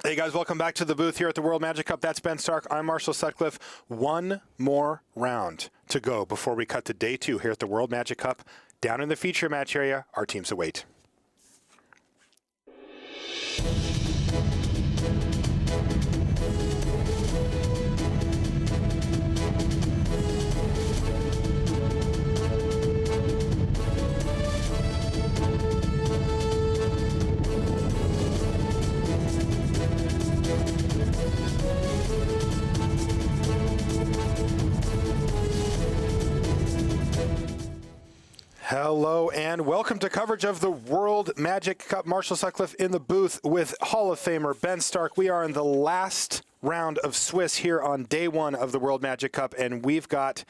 Hey guys, welcome back to the booth here at the World Magic Cup. That's Ben Stark. I'm Marshall Sutcliffe. One more round to go before we cut to day 2 here at the World Magic Cup. Down in the feature match area, our teams await. Hello and welcome to coverage of the World Magic Cup. Marshall Sutcliffe in the booth with Hall of Famer Ben Stark. We are in the last round of Swiss here on day 1 of the World Magic Cup, and we've got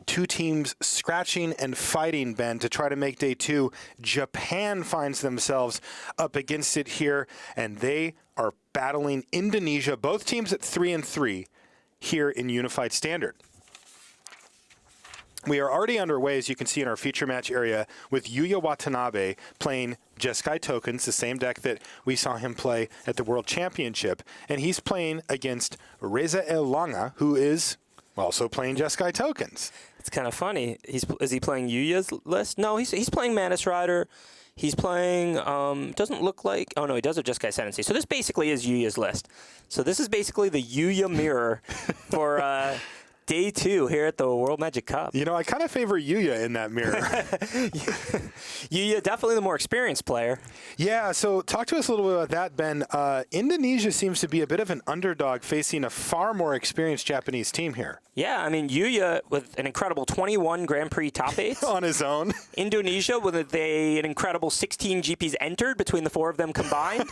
2 teams scratching and fighting, Ben, to try to make day 2. Japan finds themselves up against it here, and they are battling Indonesia, both teams at 3-3 here in Unified Standard. We are already underway, as you can see in our feature match area, with Yuya Watanabe playing Jeskai Tokens, the same deck that we saw him play at the World Championship. And he's playing against Reza Elanga, who is also playing Jeskai Tokens. It's kind of funny. Is he playing Yuya's list? No, he's playing Mantis Rider. He's playing, doesn't look like, oh no, he does have Jeskai Ascendancy. So this basically is Yuya's list. So this is basically the Yuya mirror for day 2 here at the World Magic Cup. You know, I kind of favor Yuya in that mirror. Yuya, definitely the more experienced player. Yeah, so talk to us a little bit about that, Ben. Indonesia seems to be a bit of an underdog facing a far more experienced Japanese team here. Yeah, I mean, Yuya with an incredible 21 Grand Prix top 8s. On his own. Indonesia with an incredible 16 GPs entered between the 4 of them combined.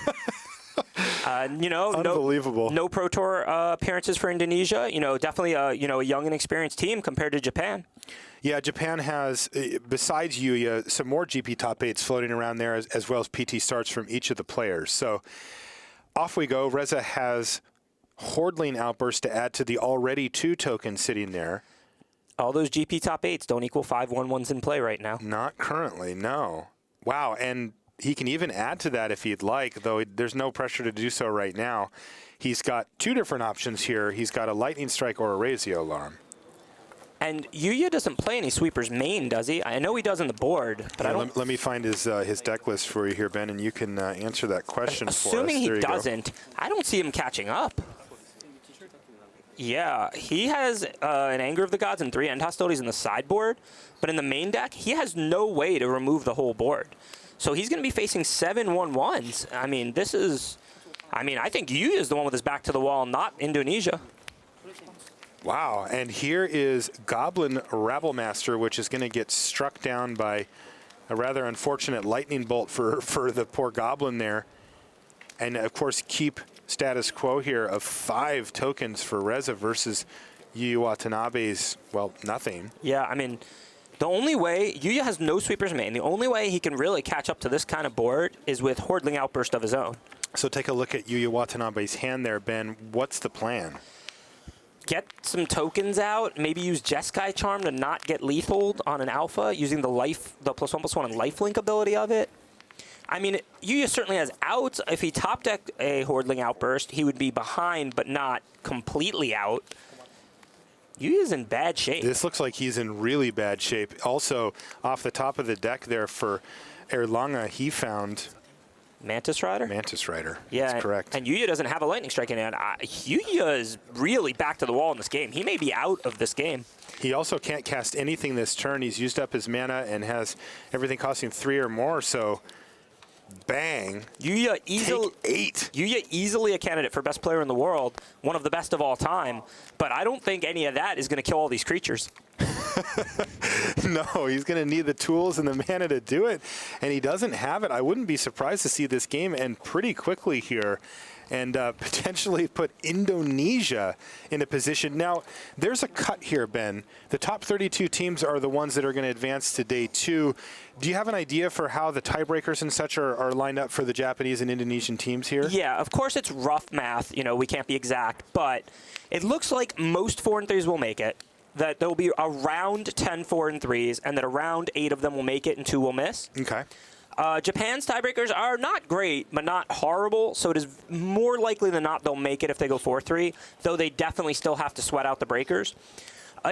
You know, unbelievable. No Pro Tour appearances for Indonesia. You know, definitely a young and experienced team compared to Japan. Yeah, Japan has, besides Yuya, some more GP top 8s floating around there, as well as PT starts from each of the players. So off we go. Reza has Hordling Outburst to add to the already 2 tokens sitting there. All those GP top 8s don't equal 5/1/1s in play right now. Not currently, no. Wow, and he can even add to that if he'd like, though there's no pressure to do so right now. He's got 2 different options here. He's got a Lightning Strike or a Razio Alarm. And Yuya doesn't play any sweepers main, does he? I know he does on the board, but I don't. Let me find his deck list for you here, Ben, and you can answer that question for us. Assuming he doesn't, I don't see him catching up. Yeah, he has an Anger of the Gods and 3 End Hostilities in the sideboard, but in the main deck, he has no way to remove the whole board. So he's going to be facing 7/1/1s. I mean, I think Yuya is the one with his back to the wall, not Indonesia. Wow, and here is Goblin Rabblemaster, which is going to get struck down by a rather unfortunate lightning bolt for the poor Goblin there. And, of course, keep status quo here of 5 tokens for Reza versus Yuya Watanabe's, well, nothing. Yeah, I mean, the only way, Yuya has no sweepers main. The only way he can really catch up to this kind of board is with Hordling Outburst of his own. So take a look at Yuya Watanabe's hand there, Ben. What's the plan? Get some tokens out, maybe use Jeskai Charm to not get lethaled on an alpha using the +1/+1 and lifelink ability of it. I mean, Yuya certainly has outs. If he top decked a Hordling Outburst, he would be behind but not completely out. Yuya's in bad shape. This looks like he's in really bad shape. Also, off the top of the deck there for Erlanga, he found Mantis Rider? Mantis Rider. Yeah, that's correct. And Yuya doesn't have a Lightning Strike in hand. Yuya is really back to the wall in this game. He may be out of this game. He also can't cast anything this turn. He's used up his mana and has everything costing 3 or more, so bang. Yuya easily a candidate for best player in the world, one of the best of all time, but I don't think any of that is going to kill all these creatures. No, he's going to need the tools and the mana to do it, and he doesn't have it. I wouldn't be surprised to see this game end pretty quickly here and potentially put Indonesia in a position. Now, there's a cut here, Ben. The top 32 teams are the ones that are going to advance to day 2. Do you have an idea for how the tiebreakers and such are lined up for the Japanese and Indonesian teams here? Yeah, of course it's rough math. You know, we can't be exact, but it looks like most 4 and 3s will make it. That there will be around 10 4 and 3s, and that around 8 of them will make it and 2 will miss. Okay. Japan's tiebreakers are not great, but not horrible, so it is more likely than not they'll make it if they go 4-3, though they definitely still have to sweat out the breakers.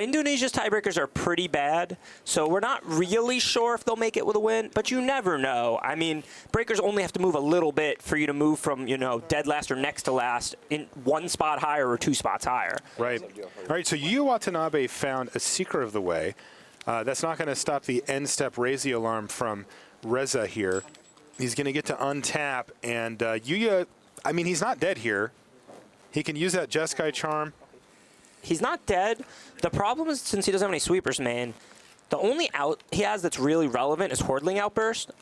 Indonesia's tiebreakers are pretty bad, so we're not really sure if they'll make it with a win, but you never know. I mean, breakers only have to move a little bit for you to move from, dead last or next to last in 1 spot higher or 2 spots higher. Right. All right, so Yuya Watanabe found a secret of the way. That's not going to stop the end step raise the alarm from Reza here. He's going to get to untap, and Yuya, I mean, he's not dead here. He can use that Jeskai charm. He's not dead. The problem is, since he doesn't have any sweepers, man, the only out he has that's really relevant is Hordling Outburst.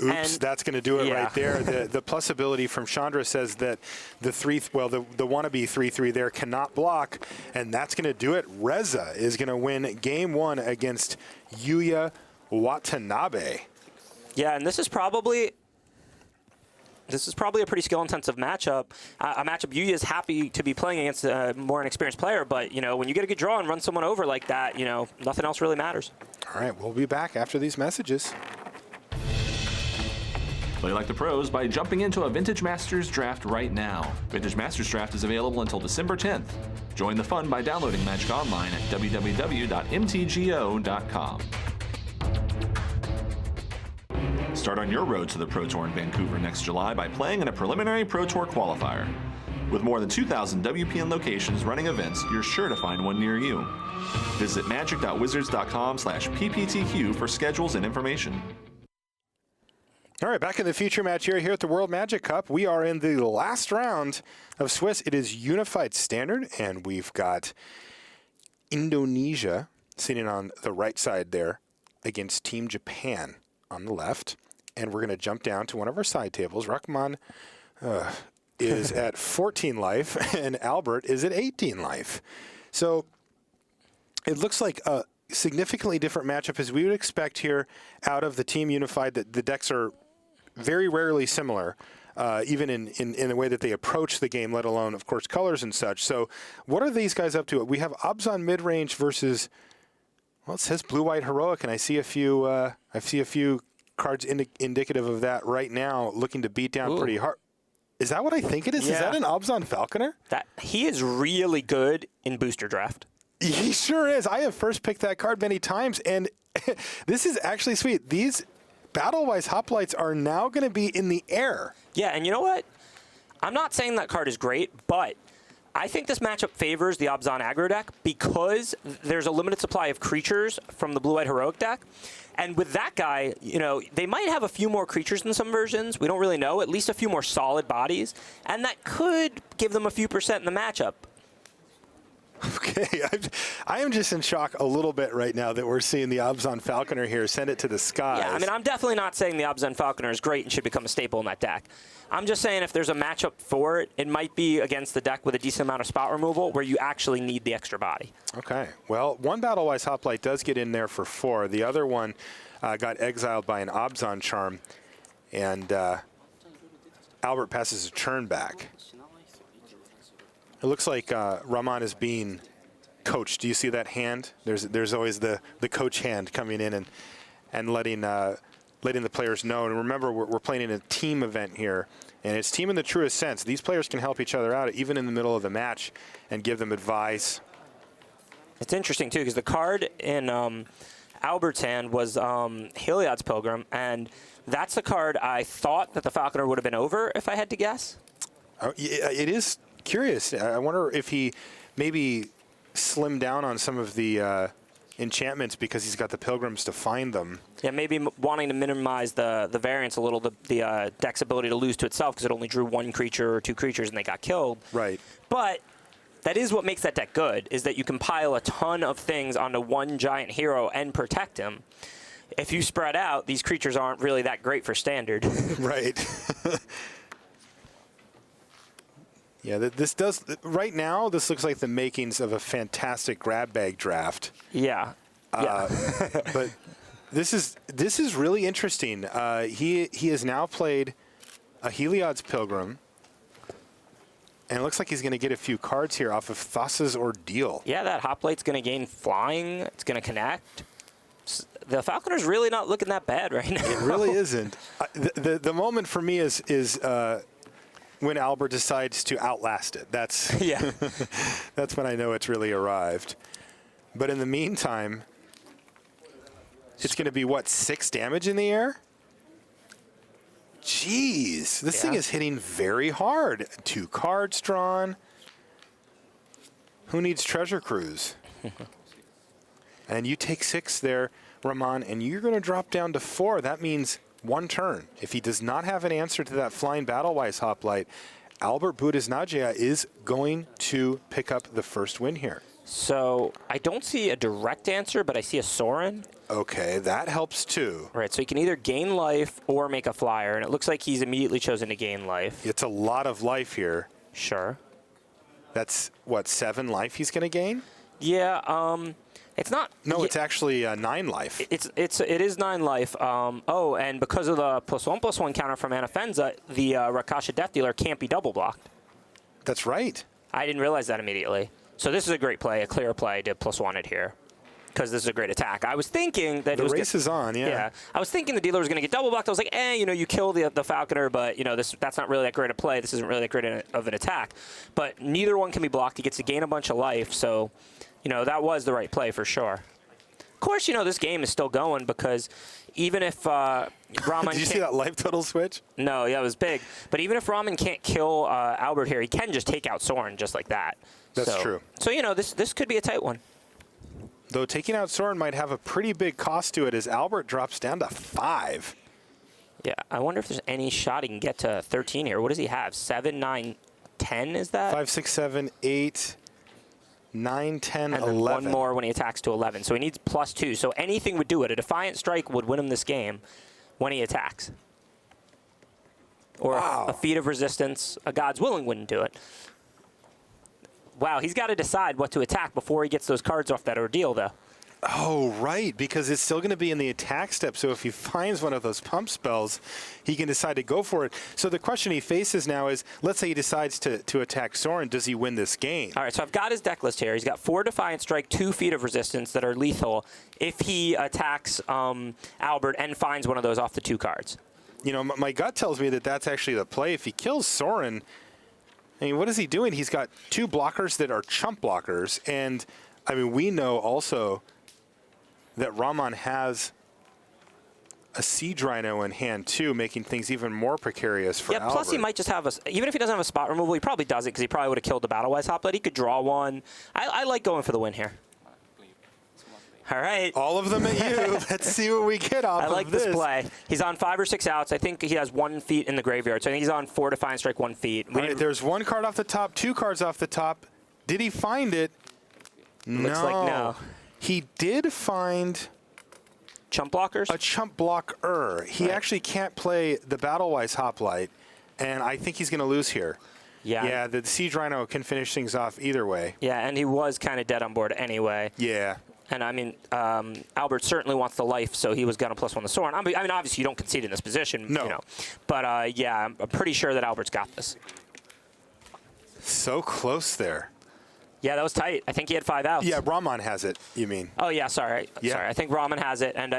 Oops, and that's going to do it yeah. right there. The plus ability from Chandra says that the wannabe 3/3 there cannot block, and that's going to do it. Reza is going to win game 1 against Yuya Watanabe. Yeah, and this is probably a pretty skill-intensive matchup. A matchup Yuya is happy to be playing against a more inexperienced player, but, when you get a good draw and run someone over like that, nothing else really matters. All right, we'll be back after these messages. Play like the pros by jumping into a Vintage Masters draft right now. Vintage Masters draft is available until December 10th. Join the fun by downloading Magic Online at www.mtgo.com. Start on your road to the Pro Tour in Vancouver next July by playing in a preliminary Pro Tour qualifier. With more than 2,000 WPN locations running events, you're sure to find one near you. Visit magic.wizards.com/pptq for schedules and information. All right, back in the feature match here at the World Magic Cup. We are in the last round of Swiss. It is Unified Standard, and we've got Indonesia sitting on the right side there against Team Japan on the left. And we're going to jump down to one of our side tables. Rahman is at 14 life, and Albert is at 18 life. So it looks like a significantly different matchup as we would expect here out of the Team Unified. That the decks are very rarely similar, even in the way that they approach the game, let alone, of course, colors and such. So what are these guys up to? We have Abzan mid-range versus, well, it says blue-white heroic, and I see a few cards indicative of that right now, looking to beat down pretty hard. Is that what I think it is? Yeah. Is that an Abzan Falconer? He is really good in booster draft. He sure is. I have first picked that card many times, and this is actually sweet. These Battle-Wise Hoplites are now going to be in the air. Yeah, and you know what? I'm not saying that card is great, but I think this matchup favors the Abzan aggro deck because there's a limited supply of creatures from the blue-white heroic deck. And with that guy, they might have a few more creatures in some versions. We don't really know. At least a few more solid bodies. And that could give them a few percent in the matchup. Okay, I am just in shock a little bit right now that we're seeing the Abzan Falconer here. Send it to the skies. Yeah, I mean, I'm definitely not saying the Abzan Falconer is great and should become a staple in that deck. I'm just saying if there's a matchup for it, it might be against the deck with a decent amount of spot removal where you actually need the extra body. Okay. Well, one Battle-Wise Hoplite does get in there for 4. The other one got exiled by an Abzan charm, and Albert passes a turn back. It looks like Rahman is being coached. Do you see that hand? There's always the coach hand coming in and letting the players know. And remember, we're playing in a team event here, and it's team in the truest sense. These players can help each other out even in the middle of the match and give them advice. It's interesting, too, because the card in Albert's hand was Heliod's Pilgrim, and that's the card I thought that the Falconer would have been over, if I had to guess. Oh, yeah, it is curious. I wonder if he maybe slimmed down on some of the enchantments because he's got the Pilgrims to find them. Yeah, maybe wanting to minimize the variance a little, the deck's ability to lose to itself because it only drew 1 creature or 2 creatures and they got killed. Right. But that is what makes that deck good, is that you can pile a ton of things onto one giant hero and protect him. If you spread out, these creatures aren't really that great for standard. Right. Yeah, this does, right now, this looks like the makings of a fantastic grab bag draft. Yeah. But this is really interesting. He has now played a Heliod's Pilgrim, and it looks like he's going to get a few cards here off of Thassa's Ordeal. Yeah, that Hoplite's going to gain flying. It's going to connect. the Falconer's really not looking that bad right now. It really isn't. The moment for me is when Albert decides to outlast it. That's Yeah. that's when I know it's really arrived. But in the meantime, it's going to be, what, 6 damage in the air? Jeez, this thing is hitting very hard. 2 cards drawn. Who needs Treasure Cruise? And you take 6 there, Rahman, and you're going to drop down to 4. That means 1 turn. If he does not have an answer to that flying Battlewise Hoplite, Albert Budiznajia is going to pick up the first win here. So I don't see a direct answer, but I see a Sorin. Okay, that helps too. Right, so he can either gain life or make a flyer, and it looks like he's immediately chosen to gain life. It's a lot of life here. Sure. That's, what, 7 life he's going to gain? Yeah, it's not. No, it's actually 9 life. It is 9 life. Oh, and because of the +1/+1 counter from Anafenza, the Rakasha Death Dealer can't be double blocked. That's right. I didn't realize that immediately. So this is a great play, a clear play to +1 it here, because this is a great attack. I was thinking that the race is on. Yeah. Yeah, I was thinking the dealer was going to get double blocked. I was like, you kill the Falconer, but that's not really that great a play. This isn't really that great of an attack. But neither one can be blocked. He gets to gain a bunch of life, so that was the right play for sure. Of course, this game is still going because even if Rahman Did you see that life total switch? No, yeah, it was big. But even if Rahman can't kill Albert here, he can just take out Soren just like that. That's true. So, this could be a tight one. Though taking out Soren might have a pretty big cost to it as Albert drops down to 5. Yeah, I wonder if there's any shot he can get to 13 here. What does he have? 7, 9, 10 is that? 5, 6, 7, 8, 9, 10, and 11. One more when he attacks to 11. So he needs +2. So anything would do it. A Defiant Strike would win him this game when he attacks. Or Wow. a Feat of Resistance, a God's Willing wouldn't do it. Wow, he's got to decide what to attack before he gets those cards off that ordeal, though. Oh, right, because it's still going to be in the attack step. So if he finds one of those pump spells, he can decide to go for it. So the question he faces now is, let's say he decides to attack Soren. Does he win this game? All right, so I've got his deck list here. He's got 4 Defiant Strike, 2 Feat of Resistance that are lethal if he attacks Albert and finds one of those off the 2 cards. My gut tells me that that's actually the play. If he kills Soren, what is he doing? He's got 2 blockers that are chump blockers. And, we know also that Rahman has a Siege Rhino in hand, too, making things even more precarious for Albert. Plus he might just have even if he doesn't have a spot removal, he probably doesn't because he probably would have killed the Battlewise Hoplite. He could draw one. I like going for the win here. All right. All of them at you. Let's see what we get off of this. I like this play. He's on 5 or 6 outs. I think he has 1 feat in the graveyard. So I think he's on 4 Defiant Strike, 1 feat. All right, there's 1 card off the top, 2 cards off the top. Did he find it? Looks like no. He did find chump blockers? a chump blocker. He actually can't play the Battlewise Hoplite, and I think he's going to lose here. Yeah, the Siege Rhino can finish things off either way. Yeah, and he was kind of dead on board anyway. Yeah. And Albert certainly wants the life, so he was going to +1 the Soren. Obviously you don't concede in this position. No. But yeah, I'm pretty sure that Albert's got this. So close there. Yeah, that was tight. I think he had 5 outs. Yeah, Rahman has it, you mean. Oh, yeah, sorry. Yeah. Sorry, I think Rahman has it. And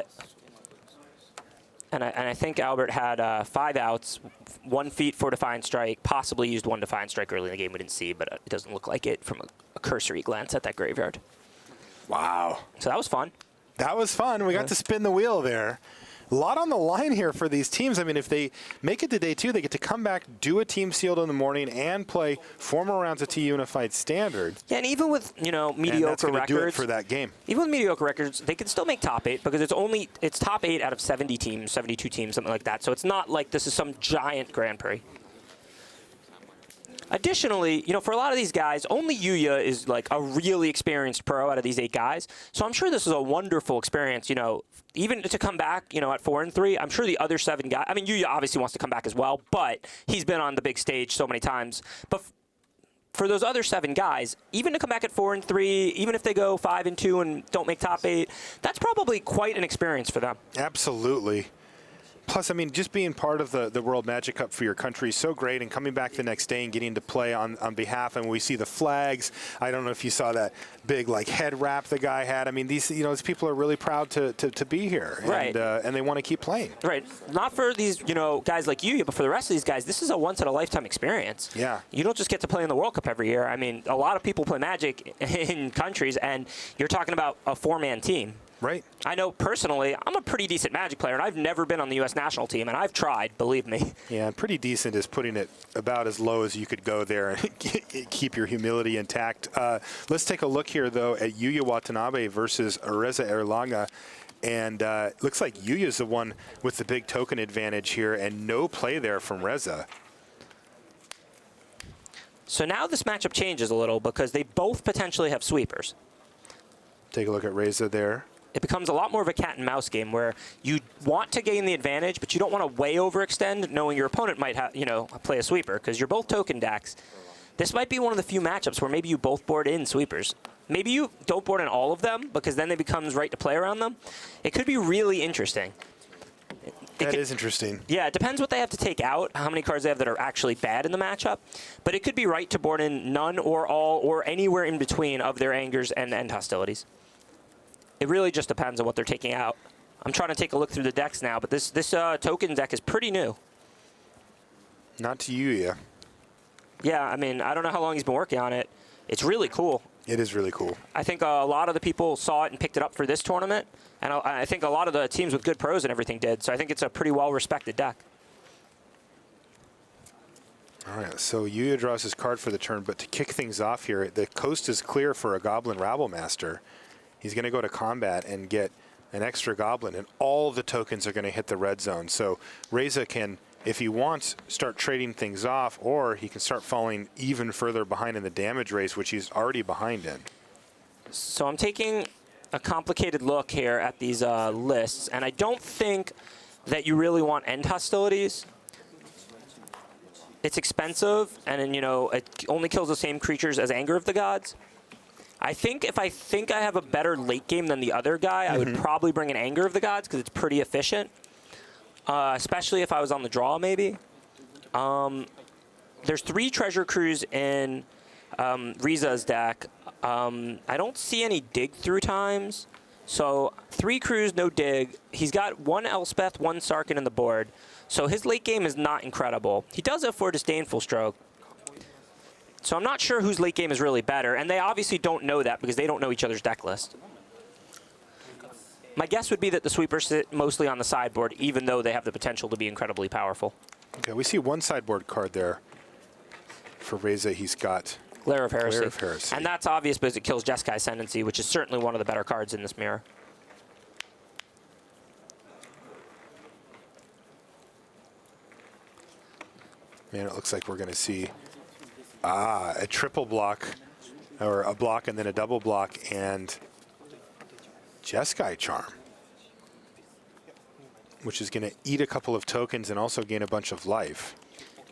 I think Albert had 5 outs, 1 feat for Defiant Strike, possibly used 1 Defiant Strike early in the game we didn't see, but it doesn't look like it from a cursory glance at that graveyard. Wow. So that was fun. That was fun. We got to spin the wheel there. A lot on the line here for these teams. If they make it to day 2, they get to come back, do a team sealed in the morning, and play 4 more rounds of T Unified Standard. Yeah, and even with mediocre and that's records, do it for that game. Even with mediocre records, they can still make top 8 because it's top 8 out of 70 teams, 72 teams, something like that. So it's not like this is some giant Grand Prix. Additionally, for a lot of these guys, only Yuya is like a really experienced pro out of these 8 guys. So I'm sure this is a wonderful experience, even to come back, at 4-3. I'm sure the other 7 guys, Yuya obviously wants to come back as well, but he's been on the big stage so many times. But for those other 7 guys, even to come back at 4-3, even if they go 5-2 and don't make top 8, that's probably quite an experience for them. Absolutely. Plus, I mean, just being part of the World Magic Cup for your country is so great, and coming back the next day and getting to play on behalf, and we see the flags. I don't know if you saw that big, like, head wrap the guy had. I mean, these people are really proud to be here. Right. And they want to keep playing. Right. Not for these, guys like you, but for the rest of these guys, this is a once-in-a-lifetime experience. Yeah. You don't just get to play in the World Cup every year. I mean, a lot of people play Magic in countries, and you're talking about a 4-man team. Right. I know personally, I'm a pretty decent Magic player, and I've never been on the U.S. national team, and I've tried, believe me. Yeah, and pretty decent is putting it about as low as you could go there and keep your humility intact. Let's take a look here, though, at Yuya Watanabe versus Reza Erlaga. And looks like Yuya's the one with the big token advantage here, and no play there from Reza. So now this matchup changes a little because they both potentially have sweepers. Take a look at Reza there. It becomes a lot more of a cat and mouse game where you want to gain the advantage, but you don't want to way overextend, knowing your opponent might have, play a sweeper because you're both token decks. This might be one of the few matchups where maybe you both board in sweepers. Maybe you don't board in all of them because then it becomes right to play around them. It could be really interesting. That is interesting. Yeah, it depends what they have to take out, how many cards they have that are actually bad in the matchup. But it could be right to board in none or all or anywhere in between of their angers and end hostilities. It really just depends on what they're taking out. I'm trying to take a look through the decks now, but this token deck is pretty new. Not to Yuya. Yeah, I mean, I don't know how long he's been working on it. It's really cool. It is really cool. I think a lot of the people saw it and picked it up for this tournament, and I think a lot of the teams with good pros and everything did, so I think it's a pretty well-respected deck. All right, so Yuya draws his card for the turn, but to kick things off here, the coast is clear for a Goblin Rabblemaster. He's going to go to combat and get an extra Goblin, and all the tokens are going to hit the red zone. So Reza can, if he wants, start trading things off, or he can start falling even further behind in the damage race, which he's already behind in. So I'm taking a complicated look here at these lists, and I don't think that you really want end hostilities. It's expensive, and it only kills the same creatures as Anger of the Gods. I think if I have a better late game than the other guy, I would probably bring an Anger of the Gods because it's pretty efficient, especially if I was on the draw maybe. There's 3 Treasure Crews in Reza's deck. I don't see any dig through times. So 3 crews, no dig. He's got 1 Elspeth, 1 Sarkhan in the board. So his late game is not incredible. He does have 4 Disdainful Stroke. So I'm not sure whose late game is really better, and they obviously don't know that because they don't know each other's deck list. My guess would be that the sweepers sit mostly on the sideboard, even though they have the potential to be incredibly powerful. Okay, we see 1 sideboard card there. For Reza, he's got Glare of Heresy. Glare of Heresy. And that's obvious because it kills Jeskai Ascendancy, which is certainly one of the better cards in this mirror. Man, it looks like we're going to see a triple block, or a block and then a double block, and Jeskai Charm, which is going to eat a couple of tokens and also gain a bunch of life.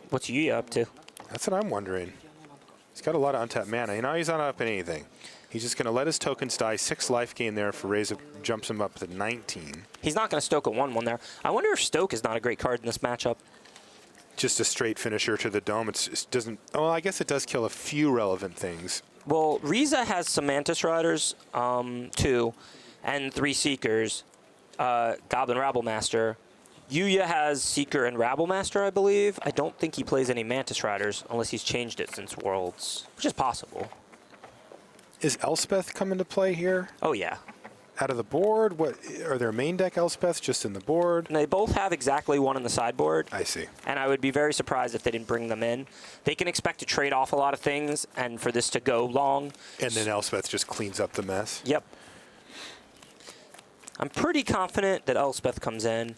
What's Yuya up to? That's what I'm wondering. He's got a lot of untapped mana. He's not up in anything. He's just going to let his tokens die. 6 life gain there for Reza, jumps him up to 19. He's not going to Stoke a 1-1 there. I wonder if Stoke is not a great card in this matchup. Just a straight finisher to the dome. It doesn't. Oh, I guess it does kill a few relevant things. Well, Reza has some Mantis Riders, 2, and 3 Seekers, Goblin Rabblemaster. Yuya has Seeker and Rabblemaster, I believe. I don't think he plays any Mantis Riders unless he's changed it since Worlds, which is possible. Is Elspeth come into play here? Oh, yeah. Out of the board? What are their main deck Elspeths just in the board? And they both have exactly 1 in the sideboard. I see. And I would be very surprised if they didn't bring them in. They can expect to trade off a lot of things and for this to go long. And then Elspeth just cleans up the mess? Yep. I'm pretty confident that Elspeth comes in.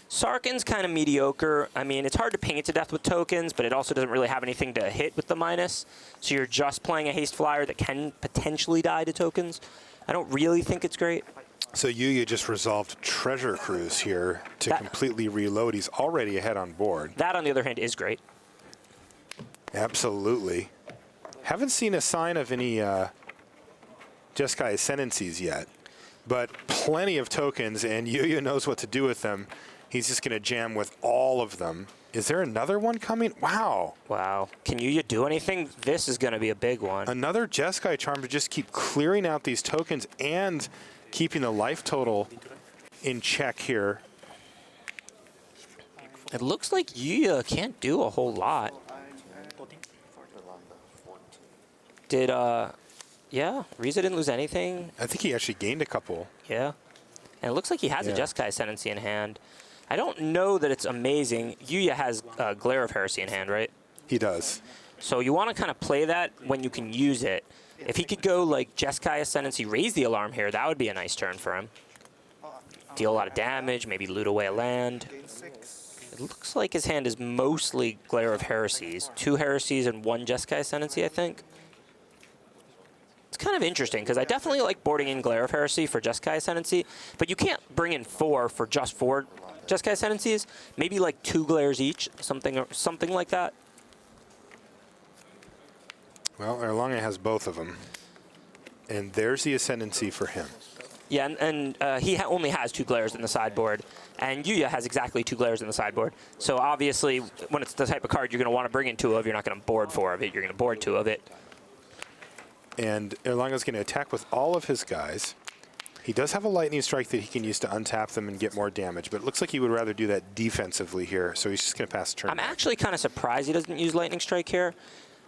Sarkhan's kind of mediocre. I mean, it's hard to ping it to death with tokens, but it also doesn't really have anything to hit with the minus. So you're just playing a haste flyer that can potentially die to tokens. I don't really think it's great. So Yuya just resolved Treasure Cruise here to completely reload. He's already ahead on board. That, on the other hand, is great. Absolutely. Haven't seen a sign of any Jeskai Ascendancies yet, but plenty of tokens, and Yuya knows what to do with them. He's just going to jam with all of them. Is there another one coming? Wow. Wow. Can you do anything? This is going to be a big one. Another Jeskai Charm to just keep clearing out these tokens and keeping the life total in check here. It looks like Yuya can't do a whole lot. Did, yeah, Riza didn't lose anything. I think he actually gained a couple. Yeah. And it looks like he has a Jeskai Ascendancy in hand. I don't know that it's amazing. Yuya has Glare of Heresy in hand, right? He does. So you want to kind of play that when you can use it. If he could go like Jeskai Ascendancy, raise the alarm here, that would be a nice turn for him. Deal a lot of damage, maybe loot away a land. It looks like his hand is mostly Glare of Heresies. 2 Heresies and 1 Jeskai Ascendancy, I think. It's kind of interesting, because I definitely like boarding in Glare of Heresy for Jeskai Ascendancy, but you can't bring in 4 for just 4 Jeskai Ascendancies. Maybe like 2 Glares each, something like that. Well, Erlangen has both of them. And there's the Ascendancy for him. Yeah, and he only has 2 Glares in the sideboard, and Yuya has exactly 2 Glares in the sideboard. So obviously, when it's the type of card you're going to want to bring in 2 of, you're not going to board 4 of it, you're going to board 2 of it. And Erlangen's going to attack with all of his guys. He does have a Lightning Strike that he can use to untap them and get more damage, but it looks like he would rather do that defensively here, so he's just going to pass the turn. I'm actually kind of surprised he doesn't use Lightning Strike here,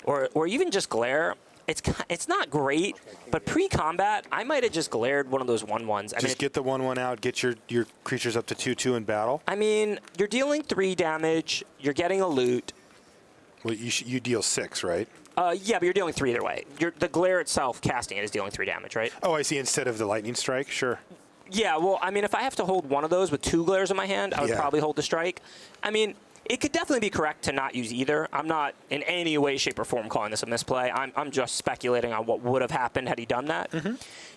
or even just Glare. It's not great, but pre-combat, I might have just glared one of those 1/1s. Just get the 1/1 out, get your creatures up to 2/2 in battle. I mean, you're dealing 3 damage, you're getting a loot. Well, you deal 6, right? Yeah, but you're dealing 3 either way. The Glare itself, casting it, is dealing 3 damage, right? Oh, I see. Instead of the Lightning Strike, sure. Yeah, well, I mean, if I have to hold one of those with 2 Glares in my hand, I would probably hold the Strike. I mean, it could definitely be correct to not use either. I'm not in any way, shape, or form calling this a misplay. I'm just speculating on what would have happened had he done that.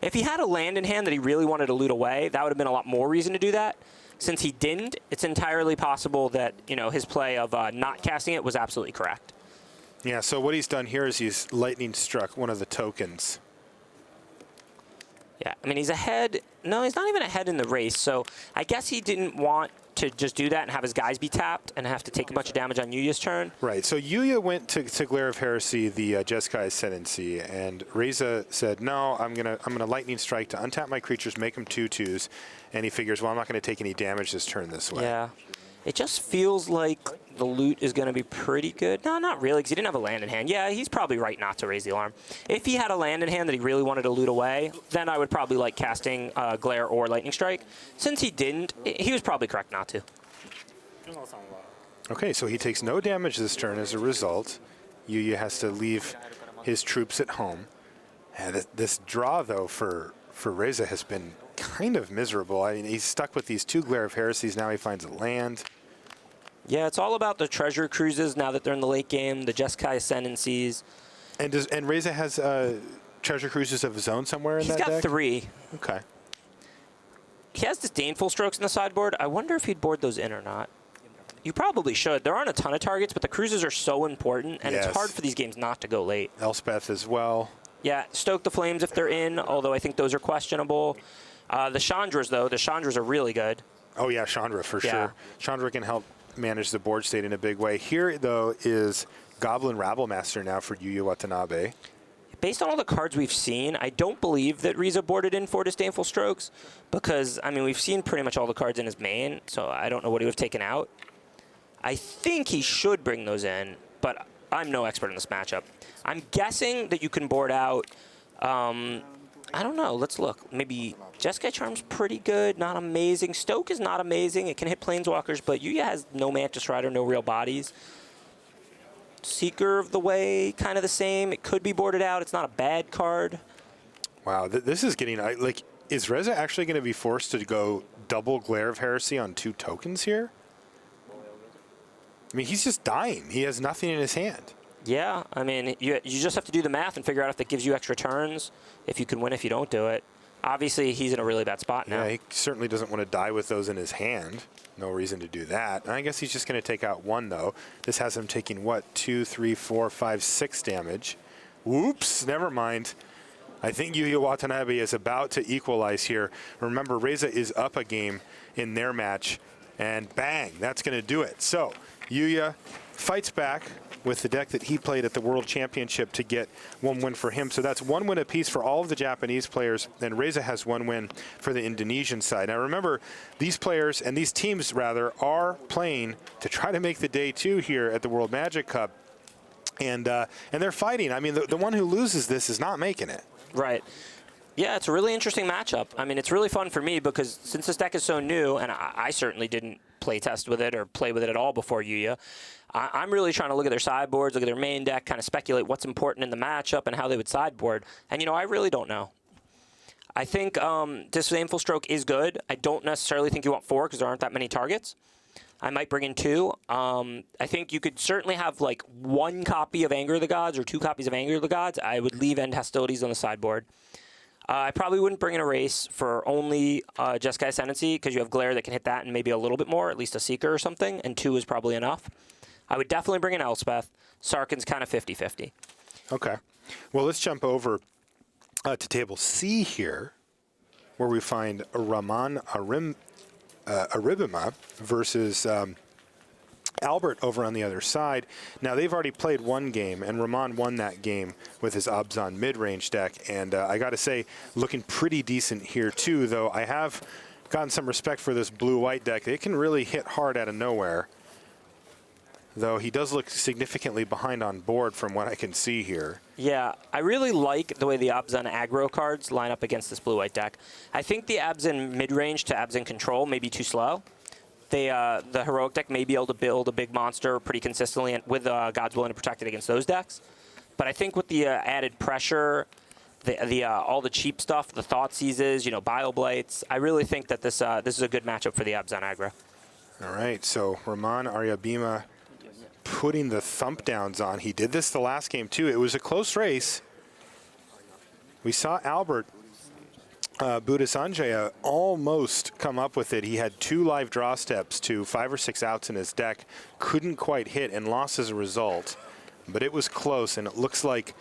If he had a land in hand that he really wanted to loot away, that would have been a lot more reason to do that. Since he didn't, it's entirely possible that, you know, his play of not casting it was absolutely correct. Yeah, so what he's done here is he's Lightning Struck one of the tokens. Yeah, I mean, he's ahead. No, he's not even ahead in the race, so I guess he didn't want to just do that and have his guys be tapped and have to take a bunch of damage on Yuya's turn. Right, so Yuya went to Glare of Heresy, the Jeskai Ascendancy, and Reza said, no, I'm gonna Lightning Strike to untap my creatures, make them 2/2s, and he figures, well, I'm not going to take any damage this turn this way. Yeah. It just feels like the loot is going to be pretty good. No, not really, because he didn't have a land in hand. Yeah, he's probably right not to raise the alarm. If he had a land in hand that he really wanted to loot away, then I would probably like casting Glare or Lightning Strike. Since he didn't, he was probably correct not to. Okay, so he takes no damage this turn as a result. Yuya has to leave his troops at home. And this draw, though, for Reza has been kind of miserable. I mean, he's stuck with these 2 Glare of Heresies. Now he finds a land. Yeah, it's all about the treasure cruises now that they're in the late game, the Jeskai Ascendancies. And Reza has treasure cruises of his own somewhere in that deck? He's got 3. Okay. He has Disdainful Strokes in the sideboard. I wonder if he'd board those in or not. You probably should. There aren't a ton of targets, but the cruises are so important, and it's hard for these games not to go late. Elspeth as well. Yeah, Stoke the Flames if they're in, although I think those are questionable. The Chandras, though, the Chandras are really good. Oh, yeah, Chandra for sure. Chandra can help manage the board state in a big way. Here, though, is Goblin Rabblemaster now for Yuya Watanabe. Based on all the cards we've seen, I don't believe that Reza boarded in 4 Disdainful Strokes because, I mean, we've seen pretty much all the cards in his main, so I don't know what he would have taken out. I think he should bring those in, but I'm no expert in this matchup. I'm guessing that you can board out, I don't know, let's look. Maybe Jeskai Charm's pretty good, not amazing. Stoke is not amazing. It can hit Planeswalkers, but Yuya has no Mantis Rider, no real bodies. Seeker of the Way, kind of the same. It could be boarded out. It's not a bad card. Wow, this is getting, like, is Reza actually going to be forced to go double Glare of Heresy on 2 tokens here? I mean, he's just dying. He has nothing in his hand. Yeah, I mean, you just have to do the math and figure out if that gives you extra turns, if you can win if you don't do it. Obviously, he's in a really bad spot now. Yeah, he certainly doesn't want to die with those in his hand. No reason to do that. And I guess he's just going to take out 1, though. This has him taking, what, 2, 3, 4, 5, 6 damage. Whoops, never mind. I think Yuya Watanabe is about to equalize here. Remember, Reza is up a game in their match. And bang, that's going to do it. So Yuya fights back with the deck that he played at the World Championship to get 1 win for him. So that's 1 win apiece for all of the Japanese players. Then Reza has 1 win for the Indonesian side. Now remember, these players, and these teams rather, are playing to try to make the day 2 here at the World Magic Cup. And they're fighting. I mean, the one who loses this is not making it. Right. Yeah, it's a really interesting matchup. I mean, it's really fun for me because since this deck is so new, and I certainly didn't play test with it or play with it at all before Yuya, I'm really trying to look at their sideboards, look at their main deck, kind of speculate what's important in the matchup and how they would sideboard. And, you know, I really don't know. I think Disdainful Stroke is good. I don't necessarily think you want 4 because there aren't that many targets. I might bring in 2. I think you could certainly have like 1 copy of Anger of the Gods or 2 copies of Anger of the Gods. I would leave End Hostilities on the sideboard. I probably wouldn't bring in a Race for only Jeskai Ascendancy because you have Glare that can hit that and maybe a little bit more, at least a Seeker or something, and 2 is probably enough. I would definitely bring in Elspeth. Sarkhan's kind of 50-50. Okay. Well, let's jump over to table C here, where we find Rahman Aribima versus Albert over on the other side. Now, they've already played 1 game, and Rahman won that game with his Abzan mid-range deck. And I got to say, looking pretty decent here, too, though I have gotten some respect for this blue-white deck. They can really hit hard out of nowhere, though he does look significantly behind on board from what I can see here. Yeah, I really like the way the Abzan aggro cards line up against this blue-white deck. I think the Abzan mid-range to Abzan control may be too slow. The heroic deck may be able to build a big monster pretty consistently and with God's Willing to protect it against those decks. But I think with the added pressure, all the cheap stuff, the Thought Seizes, you know, Bile Blights, I really think that this is a good matchup for the Abzan aggro. All right, so Rahman Aribima putting the thump downs on. He did this the last game, too. It was a close race. We saw Albert Buddha Sanjaya almost come up with it. He had 2 live draw steps to 5 or 6 outs in his deck, couldn't quite hit and lost as a result. But it was close, and it looks like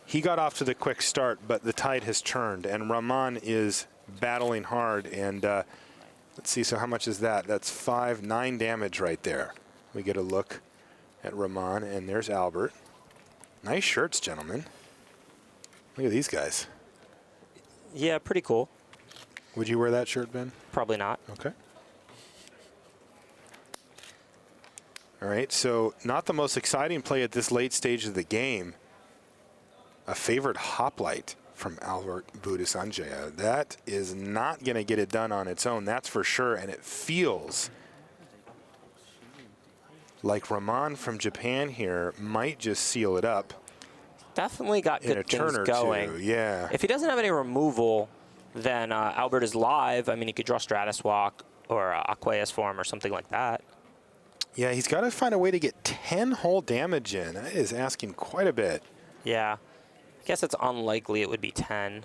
he got off to the quick start, but the tide has turned, and Rahman is battling hard. And let's see, so how much is that? That's 9 damage right there. We get a look at Rahman, and there's Albert. Nice shirts, gentlemen. Look at these guys. Yeah, pretty cool. Would you wear that shirt, Ben? Probably not. Okay. All right, so not the most exciting play at this late stage of the game. A favorite hoplite from Albert Buddha Sanjaya. That is not going to get it done on its own, that's for sure, and it feels like Rahman from Japan here might just seal it up. Definitely got good things going. 2, yeah. If he doesn't have any removal, then Albert is live. I mean, he could draw Stratus Walk or Aqueous Form or something like that. Yeah, he's got to find a way to get 10 whole damage in. That is asking quite a bit. Yeah. I guess it's unlikely it would be 10.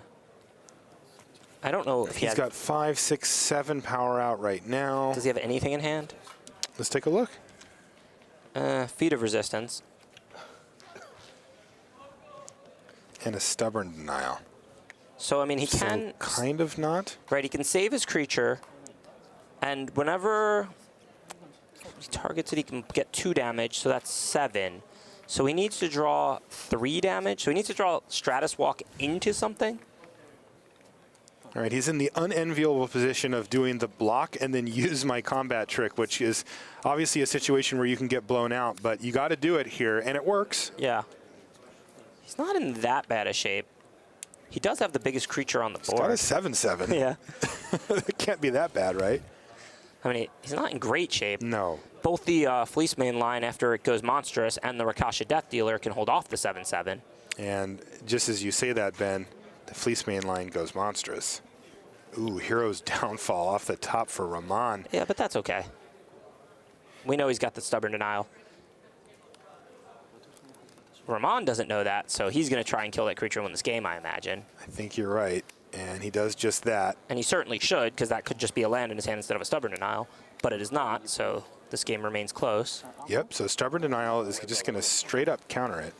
I don't know if he's got 5, 6, 7 power out right now. Does he have anything in hand? Let's take a look. Feat of Resistance. And a Stubborn Denial. So, I mean, he can... kind of not. Right, he can save his creature, and whenever he targets it, he can get 2 damage, so that's 7. So he needs to draw 3 damage. So he needs to draw Stratus Walk into something. All right, he's in the unenviable position of doing the block and then use my combat trick, which is obviously a situation where you can get blown out, but you got to do it here, and it works. Yeah. He's not in that bad a shape. He does have the biggest creature on the board. He's got a 7/7. Yeah. It can't be that bad, right? I mean, he's not in great shape. No. Both the Fleece main line, after it goes monstrous, and the Rakasha Death Dealer can hold off the 7/7. And just as you say that, Ben, the Fleece main line goes monstrous. Ooh, Hero's Downfall off the top for Rahman. Yeah, but that's okay. We know he's got the Stubborn Denial. Rahman doesn't know that, so he's going to try and kill that creature and win this game, I imagine. I think you're right, and he does just that. And he certainly should, because that could just be a land in his hand instead of a Stubborn Denial, but it is not, so this game remains close. Yep, so Stubborn Denial is just going to straight up counter it.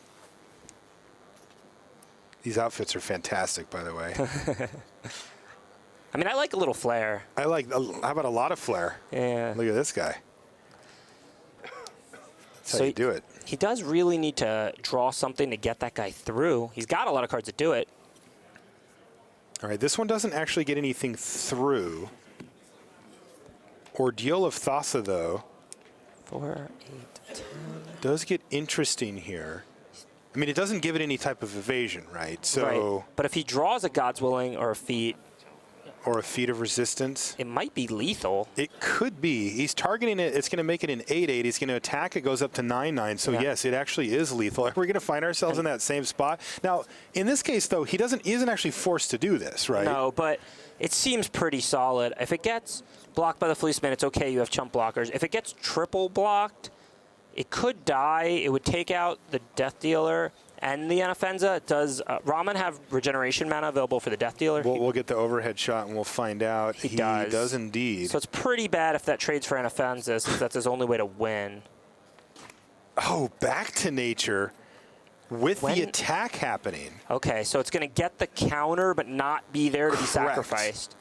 These outfits are fantastic, by the way. I mean, I like a little flair. I like, how about a lot of flair? Yeah. Look at this guy. That's how you do it. He does really need to draw something to get that guy through. He's got a lot of cards that do it. All right, this one doesn't actually get anything through. Ordeal of Thassa, though, 4, 8, 10. does get interesting here. I mean, it doesn't give it any type of evasion, right? So, Right. But if he draws a God's Willing or a Feat, or a Feat of Resistance. it might be lethal. It could be. He's targeting it. It's going to make it an 8/8. He's going to attack. It goes up to 9/9. So, Yeah. yes, it actually is lethal. We're going to find ourselves in that same spot. Now, in this case, though, he isn't actually forced to do this, right? No, but it seems pretty solid. If it gets blocked by the Fleeceman, it's okay. You have chump blockers. If it gets triple blocked, it could die. It would take out the Death Dealer and the Anafenza. Does Ramen have regeneration mana available for the Death Dealer? We'll get the overhead shot and we'll find out. He does. He does indeed. So it's pretty bad if that trades for Anafenza, since that's his only way to win. Oh, back to nature with the attack happening. Okay, so it's going to get the counter but not be there to be Correct. sacrificed.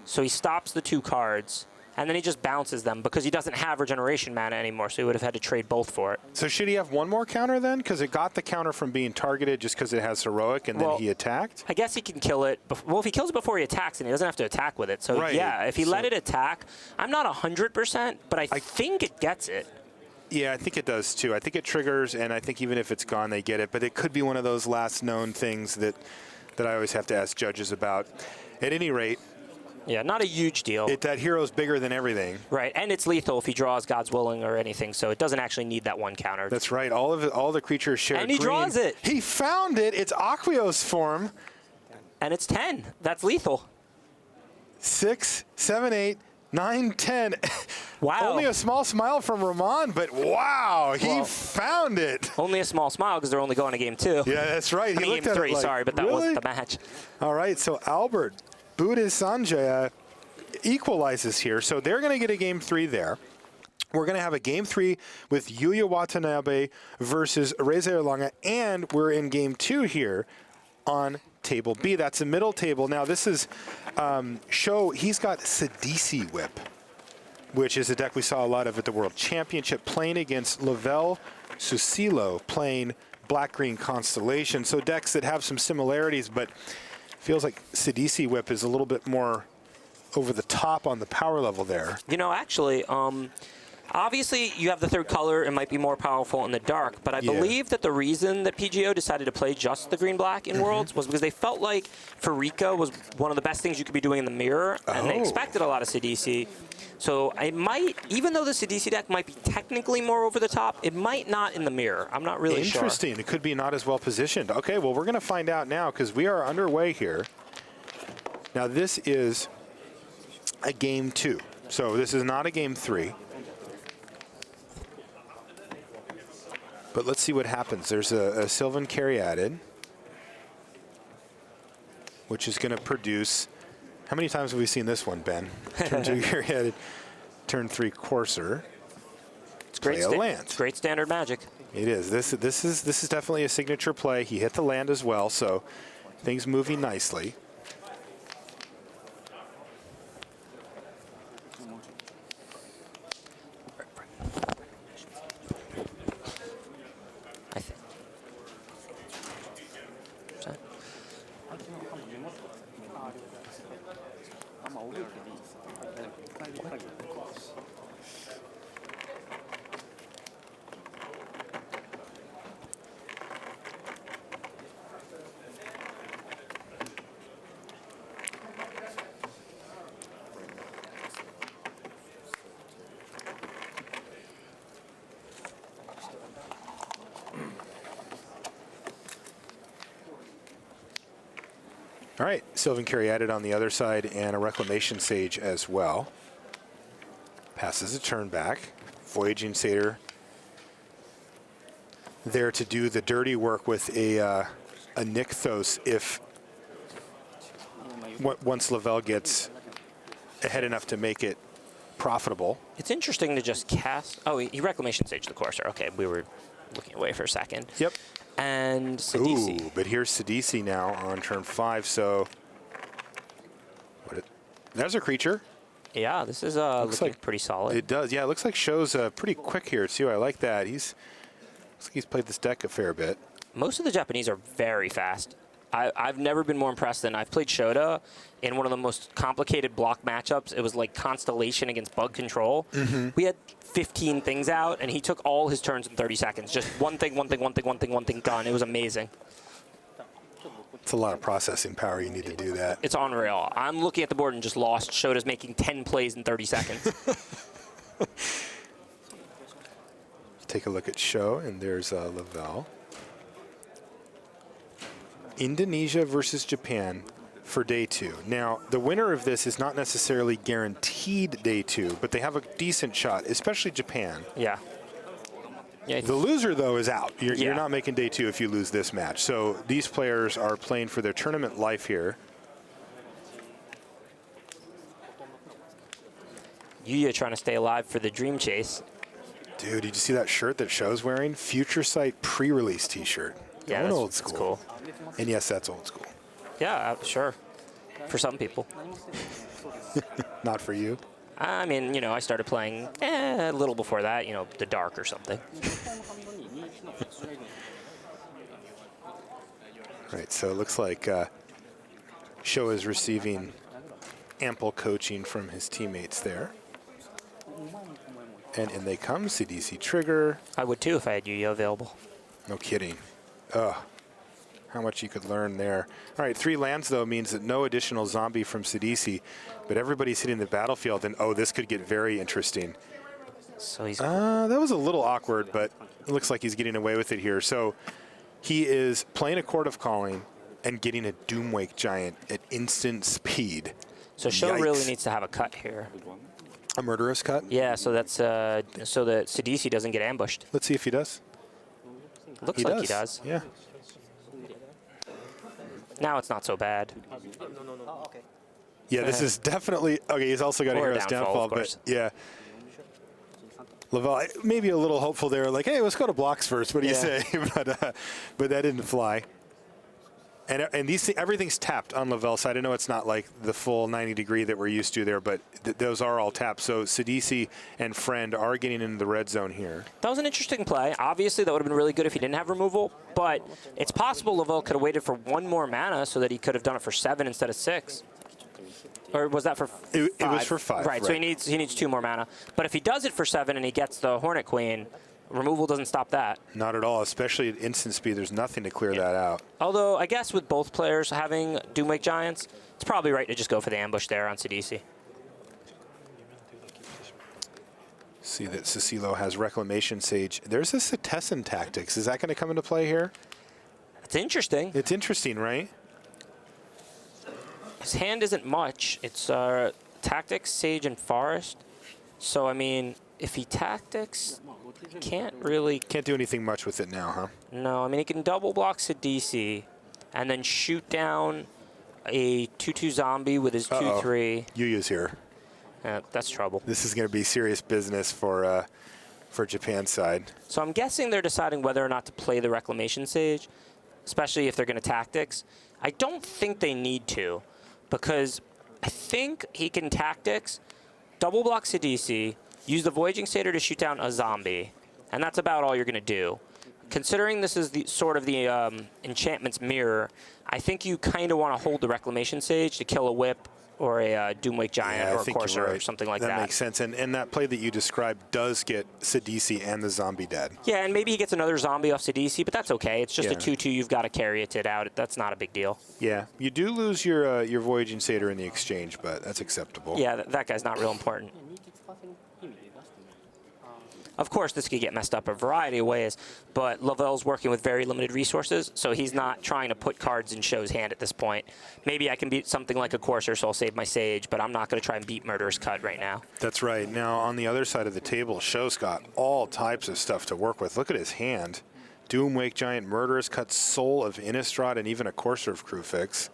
So he stops the 2 cards, and then he just bounces them because he doesn't have regeneration mana anymore, so he would have had to trade both for it. So should he have one more counter then? Because it got the counter from being targeted just because it has heroic and then he attacked? I guess he can kill it. Well, if he kills it before he attacks, then he doesn't have to attack with it. So, Right. yeah, if he So- let it attack, I'm not 100%, but I think it gets it. Yeah, I think it does too. I think it triggers, and I think even if it's gone, they get it. But it could be one of those last known things that I always have to ask judges about. At any rate, Yeah, not a huge deal. that hero's bigger than everything. Right, and it's lethal if he draws God's Willing or anything, so it doesn't actually need that one counter. That's right. All the creatures share And he green. draws it. He found it. It's Aqueous form. And it's 10. That's lethal. 6, 7, 8, 9, 10. Wow. Only a small smile from Rahman, but wow, he Well, found it. Only a small smile because they're only going to game 2. Yeah, that's right. I mean, looked game at 3, it like, sorry, but that really? wasn't the match. All right, so Albert Buddha Sanjay equalizes here. So they're going to get a game 3 there. We're going to have a game 3 with Yuya Watanabe versus Reza Erlanga, and we're in game 2 here on table B. That's the middle table. Now this is he's got Sidisi Whip, which is a deck we saw a lot of at the World Championship, playing against Lavelle Susilo, playing Black-Green Constellation. So decks that have some similarities, but feels like Sidisi Whip is a little bit more over the top on the power level there. You know, actually, obviously you have the 3rd color. It might be more powerful in the dark, but I believe that the reason that PGO decided to play just the green-black in Worlds was because they felt like Farika was one of the best things you could be doing in the mirror, and they expected a lot of Sidisi. So it might, even though the Sidisi deck might be technically more over the top, it might not in the mirror. I'm not really sure. Interesting. It could be not as well positioned. Okay, well, we're going to find out now because we are underway here. Now, this is a game 2. So this is not a game 3. But let's see what happens. There's a Sylvan Caryatid, which is going to produce. How many times have we seen this one, Ben? Turn 2 Caryatid, turn 3 Courser. It's great. Play a land. It's great standard Magic. It is. This is definitely a signature play. He hit the land as well, so things moving nicely. I think. All right, Sylvan Caryatid on the other side and a Reclamation Sage as well. Passes a turn back. Voyaging Satyr there to do the dirty work with a Nykthos if once Lavelle gets ahead enough to make it profitable. It's interesting to just cast. Oh, he Reclamation Sage the Courser. Okay, we were looking away for a second. Yep. And Sidisi. Ooh, but here's Sidisi now on turn 5, so There's a creature. Yeah, this is looking like pretty solid. It does. Yeah, it looks like Show's pretty quick here, too. I like that. Looks like he's played this deck a fair bit. Most of the Japanese are very fast. I've never been more impressed than I've played Shota in one of the most complicated block matchups. It was like Constellation against Bug Control. We had 15 things out, and he took all his turns in 30 seconds. Just one thing, done. It was amazing. It's a lot of processing power. You need to do that. It's unreal. I'm looking at the board and just lost. Shota's making 10 plays in 30 seconds. Take a look at Show, and there's Lavelle. Indonesia versus Japan for day 2. Now, the winner of this is not necessarily guaranteed day 2, but they have a decent shot, especially Japan. Yeah. The loser, though, is out. You're Yeah. not making day 2 if you lose this match. So these players are playing for their tournament life here. Yuya trying to stay alive for the Dream Chase. Dude, did you see that shirt that Show's wearing? Future Sight pre-release T-shirt. Yeah, Going that's, old school. that's cool. And yes, that's old school. Yeah, sure. For some people. Not for you. I mean, I started playing a little before that, the Dark or something. Right, so it looks like Show is receiving ample coaching from his teammates there. And in they come, CDC trigger. I would too if I had Yuya available. No kidding. Ugh. How much you could learn there. All right, 3 lands, though, means that no additional zombie from Sidisi, but everybody's hitting the battlefield, and oh, this could get very interesting. So he's That was a little awkward, but it looks like he's getting away with it here. So he is playing a Court of Calling and getting a Doomwake Giant at instant speed. so Show Yikes. really needs to have a cut here. A murderous cut? Yeah, so that's so that Sidisi doesn't get ambushed. Let's see if he does. Looks like he does. Yeah. Now it's not so bad. Yeah, this is definitely... Okay, he's also got a Or a Hero's downfall, Downfall, of course. but yeah. Lavelle, maybe a little hopeful there, like, hey, let's go to blocks first. What do you Yeah. say? But that didn't fly. And everything's tapped on Lavelle's side. I know it's not like the full 90-degree that we're used to there, but those are all tapped. So Sidisi and Friend are getting into the red zone here. That was an interesting play. Obviously, that would have been really good if he didn't have removal, but it's possible Lavelle could have waited for 1 more mana so that he could have done it for 7 instead of 6. Or was that for 5? It was for 5. Right, so he needs 2 more mana. But if he does it for 7 and he gets the Hornet Queen, removal doesn't stop that. Not at all, especially at instant speed. There's nothing to clear that out. Although, I guess with both players having Doomwake Giants, it's probably right to just go for the ambush there on Sidisi. See that Cecilo has Reclamation Sage. There's a Cetessan Tactics. Is that going to come into play here? It's interesting. It's interesting, right? His hand isn't much. It's Tactics, Sage, and Forest. So, I mean, if he Tactics, can't really... Can't do anything much with it now, huh? No, I mean, he can double block Sidisi and then shoot down a 2/2 zombie with his 2/3. Yuya's here. That's trouble. This is going to be serious business for Japan's side. So I'm guessing they're deciding whether or not to play the Reclamation Sage, especially if they're going to Tactics. I don't think they need to, because I think he can Tactics, double block Sidisi, use the Voyaging Satyr to shoot down a zombie, and that's about all you're going to do. Considering this is the sort of the Enchantment's mirror, I think you kind of want to hold the Reclamation Sage to kill a Whip or a Doomwake Giant I or a think you're Courser or right. something like that. That makes sense. And that play that you described does get Sidisi and the zombie dead. Yeah, and maybe he gets another zombie off Sidisi, but that's okay. It's just a 2/2. You've got to carry it out. That's not a big deal. Yeah, you do lose your Voyaging Satyr in the exchange, but that's acceptable. Yeah, that guy's not real important. Of course, this could get messed up a variety of ways, but Lavelle's working with very limited resources, so he's not trying to put cards in Show's hand at this point. Maybe I can beat something like a Courser, so I'll save my Sage, but I'm not going to try and beat Murderous Cut right now. That's right. Now, on the other side of the table, Show's got all types of stuff to work with. Look at his hand. Doomwake Giant, Murderous Cut, Soul of Innistrad, and even a Courser of Crewfix.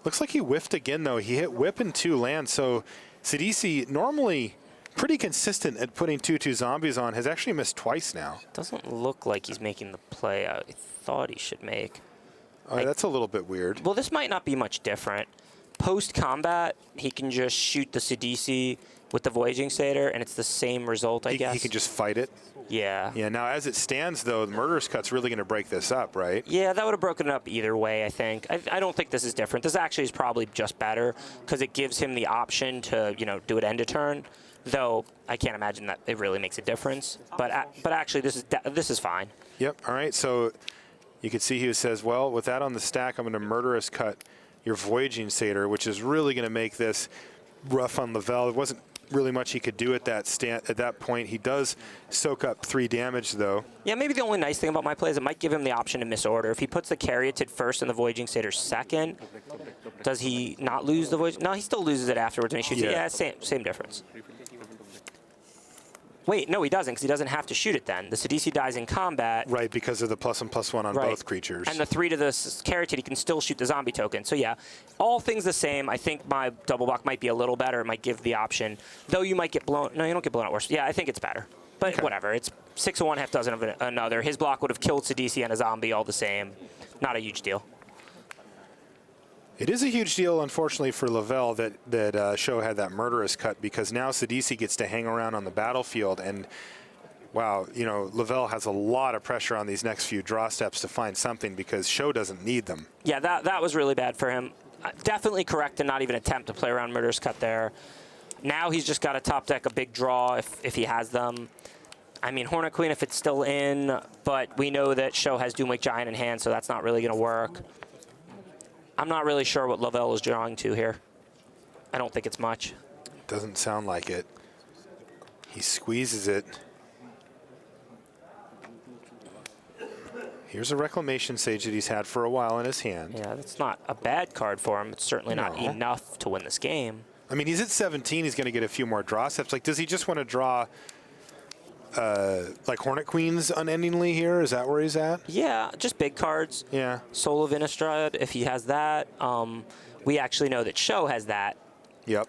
Looks like he whiffed again, though. He hit Whip in 2 lands, so Sidisi, normally pretty consistent at putting 2/2 zombies on, has actually missed twice now. Doesn't look like he's making the play I thought he should make. Oh, that's a little bit weird. Well, this might not be much different. Post-combat, he can just shoot the Sidisi with the Voyaging Satyr, and it's the same result, I guess. He can just fight it? Yeah. Yeah, now as it stands, though, the Murderous Cut's really going to break this up, right? Yeah, that would have broken it up either way, I think. I don't think this is different. This actually is probably just better because it gives him the option to, do it end of turn, though I can't imagine that it really makes a difference. But actually, this is fine. Yep, all right, so you can see he says, well, with that on the stack, I'm going to Murderous Cut your Voyaging Satyr, which is really going to make this rough on Lavelle. It wasn't really much he could do at that point. He does soak up 3 damage, though. Yeah, maybe the only nice thing about my play is it might give him the option to misorder. If he puts the Caryatid first and the Voyaging Satyr second, does he not lose the Voyaging? No, he still loses it afterwards when he shoots it. Yeah, same difference. Wait, no, he doesn't, because he doesn't have to shoot it then. The Sidisi dies in combat. Right, because of the +1/+1 on both creatures. And the 3 to the Caryatid, he can still shoot the zombie token. So yeah, all things the same. I think my double block might be a little better. It might give the option. Though you might get blown. No, you don't get blown out worse. Yeah, I think it's better. But whatever. It's 6 of one, half dozen of another. His block would have killed Sidisi and a zombie all the same. Not a huge deal. It is a huge deal, unfortunately, for Lavelle that Show had that Murderous Cut, because now Sidisi gets to hang around on the battlefield, and wow, Lavelle has a lot of pressure on these next few draw steps to find something because Show doesn't need them. Yeah, that was really bad for him. Definitely correct to not even attempt to play around Murderous Cut there. Now he's just got to top deck a big draw if he has them. I mean, Hornet Queen if it's still in, but we know that Show has Doomwake Giant in hand, so that's not really going to work. I'm not really sure what Lavelle is drawing to here. I don't think it's much. Doesn't sound like it. He squeezes it. Here's a Reclamation Sage that he's had for a while in his hand. Yeah, that's not a bad card for him. It's certainly not enough to win this game. I mean, he's at 17. He's going to get a few more draw steps. Like, does he just want to draw like Hornet Queens unendingly here? Is that where he's at? Yeah, just big cards. Yeah. Soul of Innistrad, if he has that. We actually know that Show has that. Yep.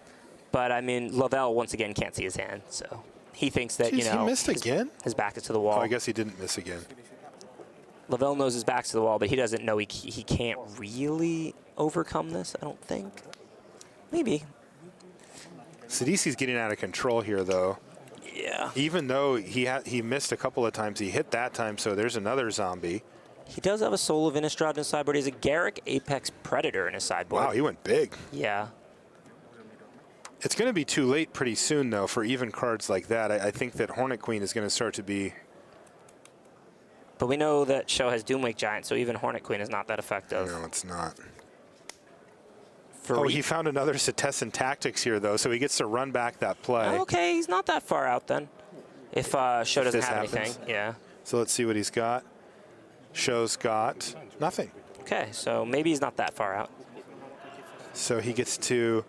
But, I mean, Lavelle, once again, can't see his hand. So he thinks that, Jeez, he missed again? His back is to the wall. Oh, I guess he didn't miss again. Lavelle knows his back's to the wall, but he doesn't know he can't really overcome this, I don't think. Maybe. Sidisi's getting out of control here, though. Yeah. Even though he missed a couple of times, he hit that time, so there's another zombie. He does have a Soul of Innistrad in his sideboard. He has a Garruk Apex Predator in his sideboard. Wow, he went big. Yeah. It's going to be too late pretty soon, though, for even cards like that. I think that Hornet Queen is going to start to be... But we know that Show has Doomwake Giant, so even Hornet Queen is not that effective. No, it's not. Oh, he found another Setessan Tactics here, though, so he gets to run back that play. Okay, he's not that far out then. If Show doesn't have anything, yeah. So let's see what he's got. Show's got nothing. Okay, so maybe he's not that far out. So he gets to,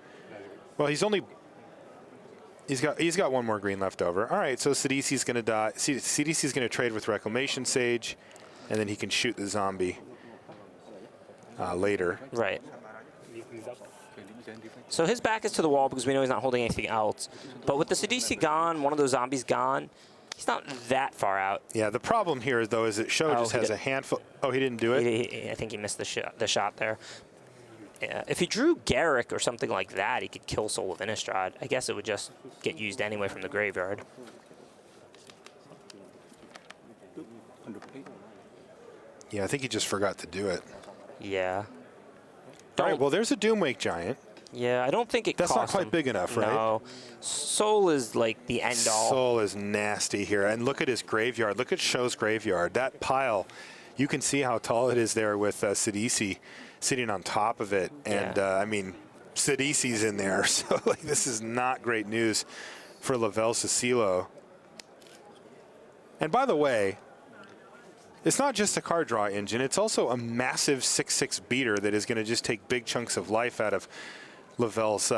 well, he's got one more green left over. All right, so Sidisi's going to die. Sidisi's going to trade with Reclamation Sage, and then he can shoot the zombie later. Right. So his back is to the wall because we know he's not holding anything else. But with the Sidisi gone, one of those zombies gone, he's not that far out. Yeah, the problem here, though, is that Show just has a handful. Oh, he didn't do it? I think he missed the shot there. Yeah, if he drew Garruk or something like that, he could kill Soul of Innistrad. I guess it would just get used anyway from the graveyard. Yeah, I think he just forgot to do it. Yeah. All right, well, there's a Doomwake Giant. Yeah, I don't think it That's not costs quite him. big enough, right? No. Soul is like the end-all. Soul is nasty here. And look at his graveyard. Look at Show's graveyard. That pile, you can see how tall it is there with Sidisi sitting on top of it. And, I mean, Sidisi's in there. So, like, this is not great news for Lavelle Cecilio. And by the way, it's not just a card draw engine. It's also a massive 6/6 beater that is going to just take big chunks of life out of Lavelle's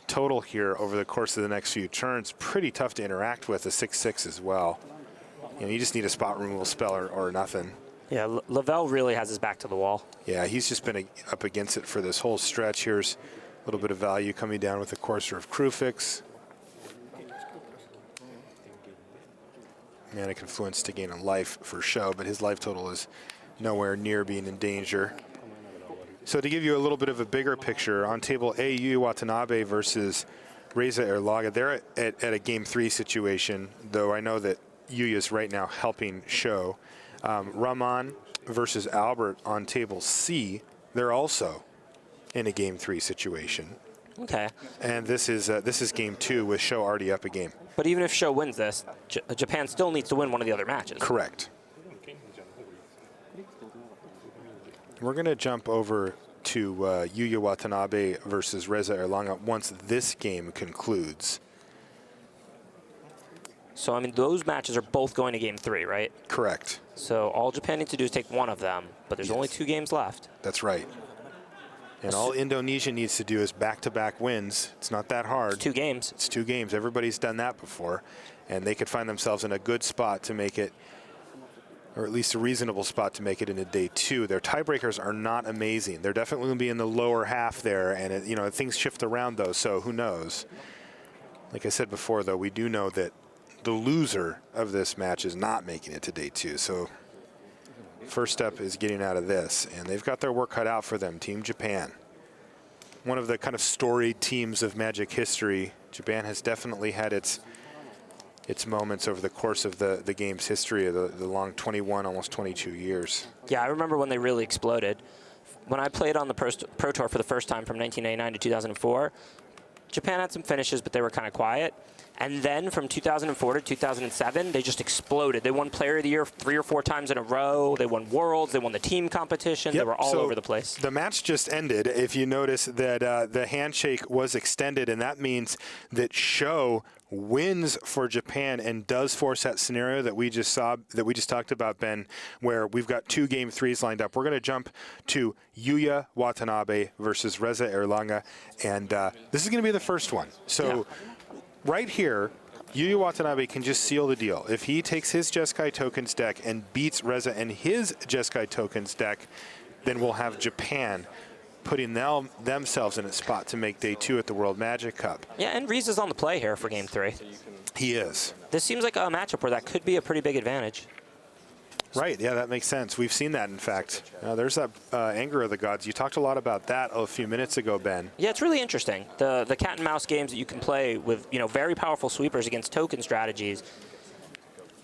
total here over the course of the next few turns. Pretty tough to interact with, a 6/6 as well. You just need a spot removal spell or nothing. Yeah, Lavelle really has his back to the wall. Yeah, he's just been up against it for this whole stretch. Here's a little bit of value coming down with the Courser of Crufix. Mana Confluence to gain a life for Show, but his life total is nowhere near being in danger. So to give you a little bit of a bigger picture, on table A, Yuya Watanabe versus Reza Erlaga, they're at a game 3 situation, though I know that Yuya's right now helping show. Rahman versus Albert on table C, they're also in a game 3 situation. Okay. And this is game 2 with Sho already up a game. But even if Sho wins this, Japan still needs to win one of the other matches. Correct. We're going to jump over to Yuya Watanabe versus Reza Erlaga once this game concludes. So, I mean, those matches are both going to game 3, right? Correct. So all Japan needs to do is take one of them, but there's only 2 games left. That's right. And all Indonesia needs to do is back-to-back wins. It's not that hard. It's 2 games. It's 2 games. Everybody's done that before. And they could find themselves in a good spot to make it, or at least a reasonable spot to make it into day 2. Their tiebreakers are not amazing. They're definitely going to be in the lower half there. And, you know, things shift around, though, so who knows. Like I said before, though, we do know that the loser of this match is not making it to day 2. So first step is getting out of this, and they've got their work cut out for them. Team Japan, one of the kind of storied teams of Magic history. Japan has definitely had its moments over the course of the game's history of the long 21, almost 22 years. Yeah, I remember when they really exploded. When I played on the Pro Tour for the first time from 1999 to 2004, Japan had some finishes, but they were kind of quiet. And then from 2004 to 2007, they just exploded. They won Player of the Year 3 or 4 times in a row. They won Worlds. They won the team competition. Yep. They were all So over the place. The match just ended. If you notice that the handshake was extended, and that means that Sho wins for Japan and does force that scenario that we just saw, that we just talked about, Ben, where we've got 2 game 3s lined up. We're going to jump to Yuya Watanabe versus Reza Erlaga, and this is going to be the first one. So right here, Yuya Watanabe can just seal the deal. If he takes his Jeskai Tokens deck and beats Reza and his Jeskai Tokens deck, then we'll have Japan putting themselves in a spot to make day 2 at the World Magic Cup. Yeah, and Riza's on the play here for game 3. He is. This seems like a matchup where that could be a pretty big advantage. Right, yeah, that makes sense. We've seen that, in fact. There's that Anger of the Gods. You talked a lot about that a few minutes ago, Ben. Yeah, it's really interesting. The cat and mouse games that you can play with, you know, very powerful sweepers against token strategies.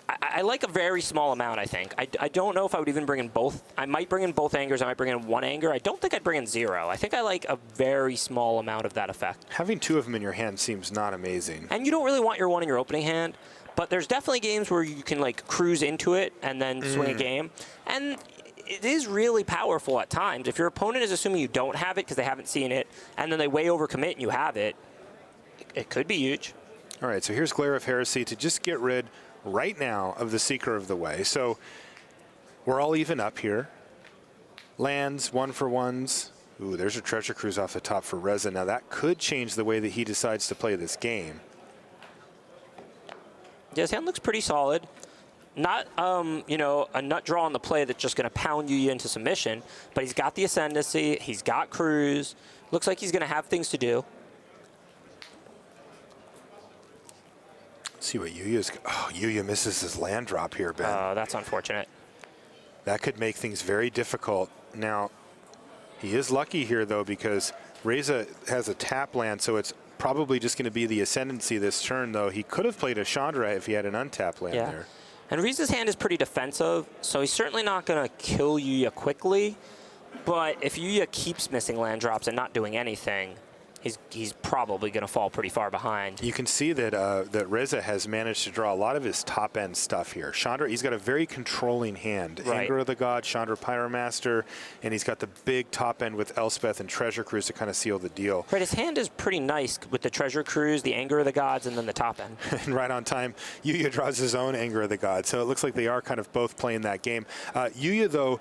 I like a very small amount, I think. I don't know if I would even bring in both. I might bring in both Angers. I might bring in 1 Anger. I don't think I'd bring in 0. I think I like a very small amount of that effect. Having 2 of them in your hand seems not amazing. And you don't really want your 1 in your opening hand, but there's definitely games where you can, like, cruise into it and then swing a game. And it is really powerful at times. If your opponent is assuming you don't have it because they haven't seen it, and then they way overcommit and you have it, it could be huge. All right, so here's Glare of Heresy to just get rid right now of the Seeker of the Way. So we're all even up here. Lands, 1-for-1s. Ooh, there's a Treasure Cruise off the top for Reza. Now that could change the way that he decides to play this game. Yeah, his hand looks pretty solid. Not, you know, a nut draw on the play that's just going to pound you into submission, but he's got the Ascendancy. He's got Cruise. Looks like he's going to have things to do. See what Yuya's. Oh, Yuya misses his land drop here, Ben. Oh, that's unfortunate. That could make things very difficult. Now, he is lucky here, though, because Reza has a tap land, so it's probably just going to be the Ascendancy this turn, though. He could have played a Chandra if he had an untapped land there. And Reza's hand is pretty defensive, so he's certainly not going to kill Yuya quickly. But if Yuya keeps missing land drops and not doing anything, he's probably going to fall pretty far behind. You can see that that Reza has managed to draw a lot of his top-end stuff here. Chandra, he's got a very controlling hand. Right. Anger of the God, Chandra Pyromaster, and he's got the big top end with Elspeth and Treasure Cruise to kind of seal the deal. Right, his hand is pretty nice with the Treasure Cruise, the Anger of the Gods, and then the top end. And right on time, Yuya draws his own Anger of the God. So it looks like they are kind of both playing that game. Yuya, though,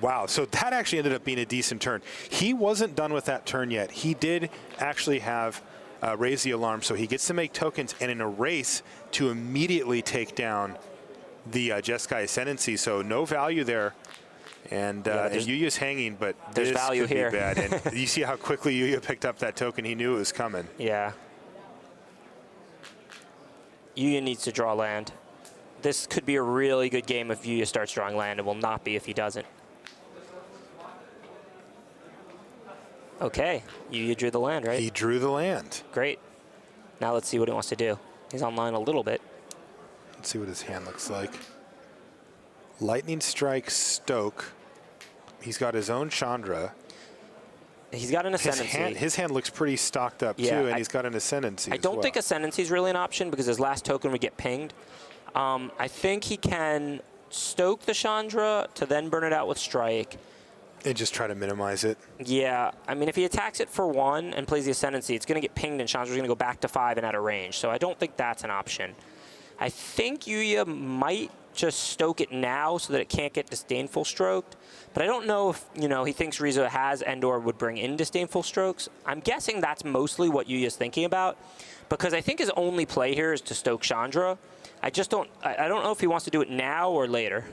wow, so that actually ended up being a decent turn. He wasn't done with that turn yet. He did actually have raise the alarm, so he gets to make tokens and an erase to immediately take down the Jeskai Ascendancy. So no value there. And, and Yuya's hanging, but there's this value could here. be bad. And you see how quickly Yuya picked up that token. He knew it was coming. Yeah. Yuya needs to draw land. This could be a really good game if Yuya starts drawing land. It will not be if he doesn't. Okay, you drew the land, right? He drew the land. Great. Now let's see what he wants to do. He's online a little bit. Let's see what his hand looks like. Lightning Strike, Stoke. He's got his own Chandra. He's got an Ascendancy. His hand looks pretty stocked up, Yeah, too, and he's got an Ascendancy I as don't well. think Ascendancy is really an option because his last token would get pinged. I think he can stoke the Chandra to then burn it out with Strike. And just try to minimize it. Yeah, I mean, if he attacks it for 1 and plays the Ascendancy, it's going to get pinged and Chandra's going to go back to 5 and out of range. So I don't think that's an option. I think Yuya might just stoke it now so that it can't get Disdainful Stroked. But I don't know if, he thinks Riza has and/or would bring in Disdainful Strokes. I'm guessing that's mostly what Yuya's thinking about, because I think his only play here is to stoke Chandra. I don't know if he wants to do it now or later.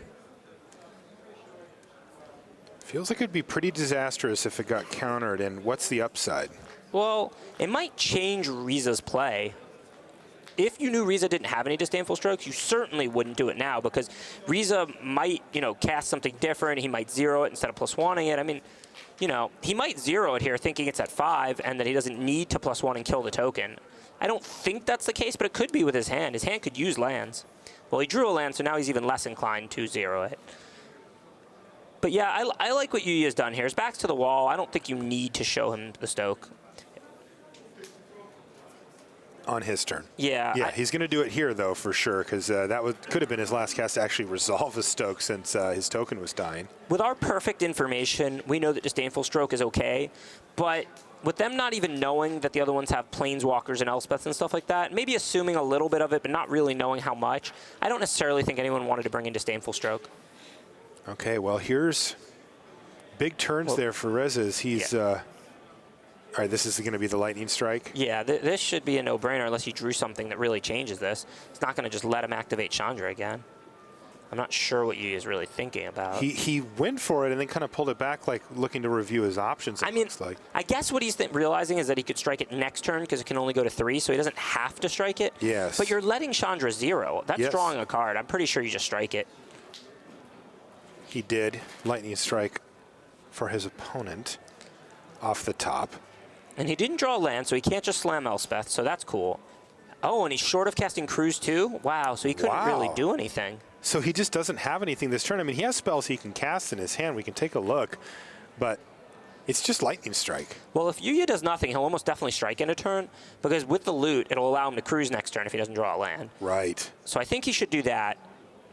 Feels like it'd be pretty disastrous if it got countered, and what's the upside? Well, it might change Riza's play. If you knew Riza didn't have any Disdainful Strokes, you certainly wouldn't do it now, because Riza might, cast something different. He might zero it instead of +1ing it. I mean, he might zero it here thinking it's at 5 and that he doesn't need to +1 and kill the token. I don't think that's the case, but it could be with his hand. His hand could use lands. Well, he drew a land, so now he's even less inclined to zero it. But yeah, I like what Yuya's done here. His back's to the wall. I don't think you need to show him the stoke. On his turn. Yeah. Yeah, he's going to do it here, though, for sure, because could have been his last cast to actually resolve a stoke since his token was dying. With our perfect information, we know that Disdainful Stroke is okay, but with them not even knowing that the other ones have Planeswalkers and Elspeths and stuff like that, maybe assuming a little bit of it, but not really knowing how much, I don't necessarily think anyone wanted to bring in Disdainful Stroke. Okay, well, here's big turns there for Reza. He's... All right, this is going to be the Lightning Strike. Yeah, this should be a no-brainer unless he drew something that really changes this. It's not going to just let him activate Chandra again. I'm not sure what Yuya is really thinking about. He went for it and then kind of pulled it back, like looking to review his options. I mean, looks like. I guess what he's realizing is that he could strike it next turn because it can only go to 3, so he doesn't have to strike it. Yes. But you're letting Chandra zero. That's Yes. drawing a card. I'm pretty sure you just strike it. He did Lightning Strike for his opponent off the top. And he didn't draw a land, so he can't just slam Elspeth, so that's cool. Oh, and he's short of casting Cruise too? Wow, so he couldn't really do anything. So he just doesn't have anything this turn. I mean, he has spells he can cast in his hand. We can take a look, but it's just Lightning Strike. Well, if Yuya does nothing, he'll almost definitely strike in a turn, because with the loot, it'll allow him to cruise next turn if he doesn't draw a land. Right. So I think he should do that.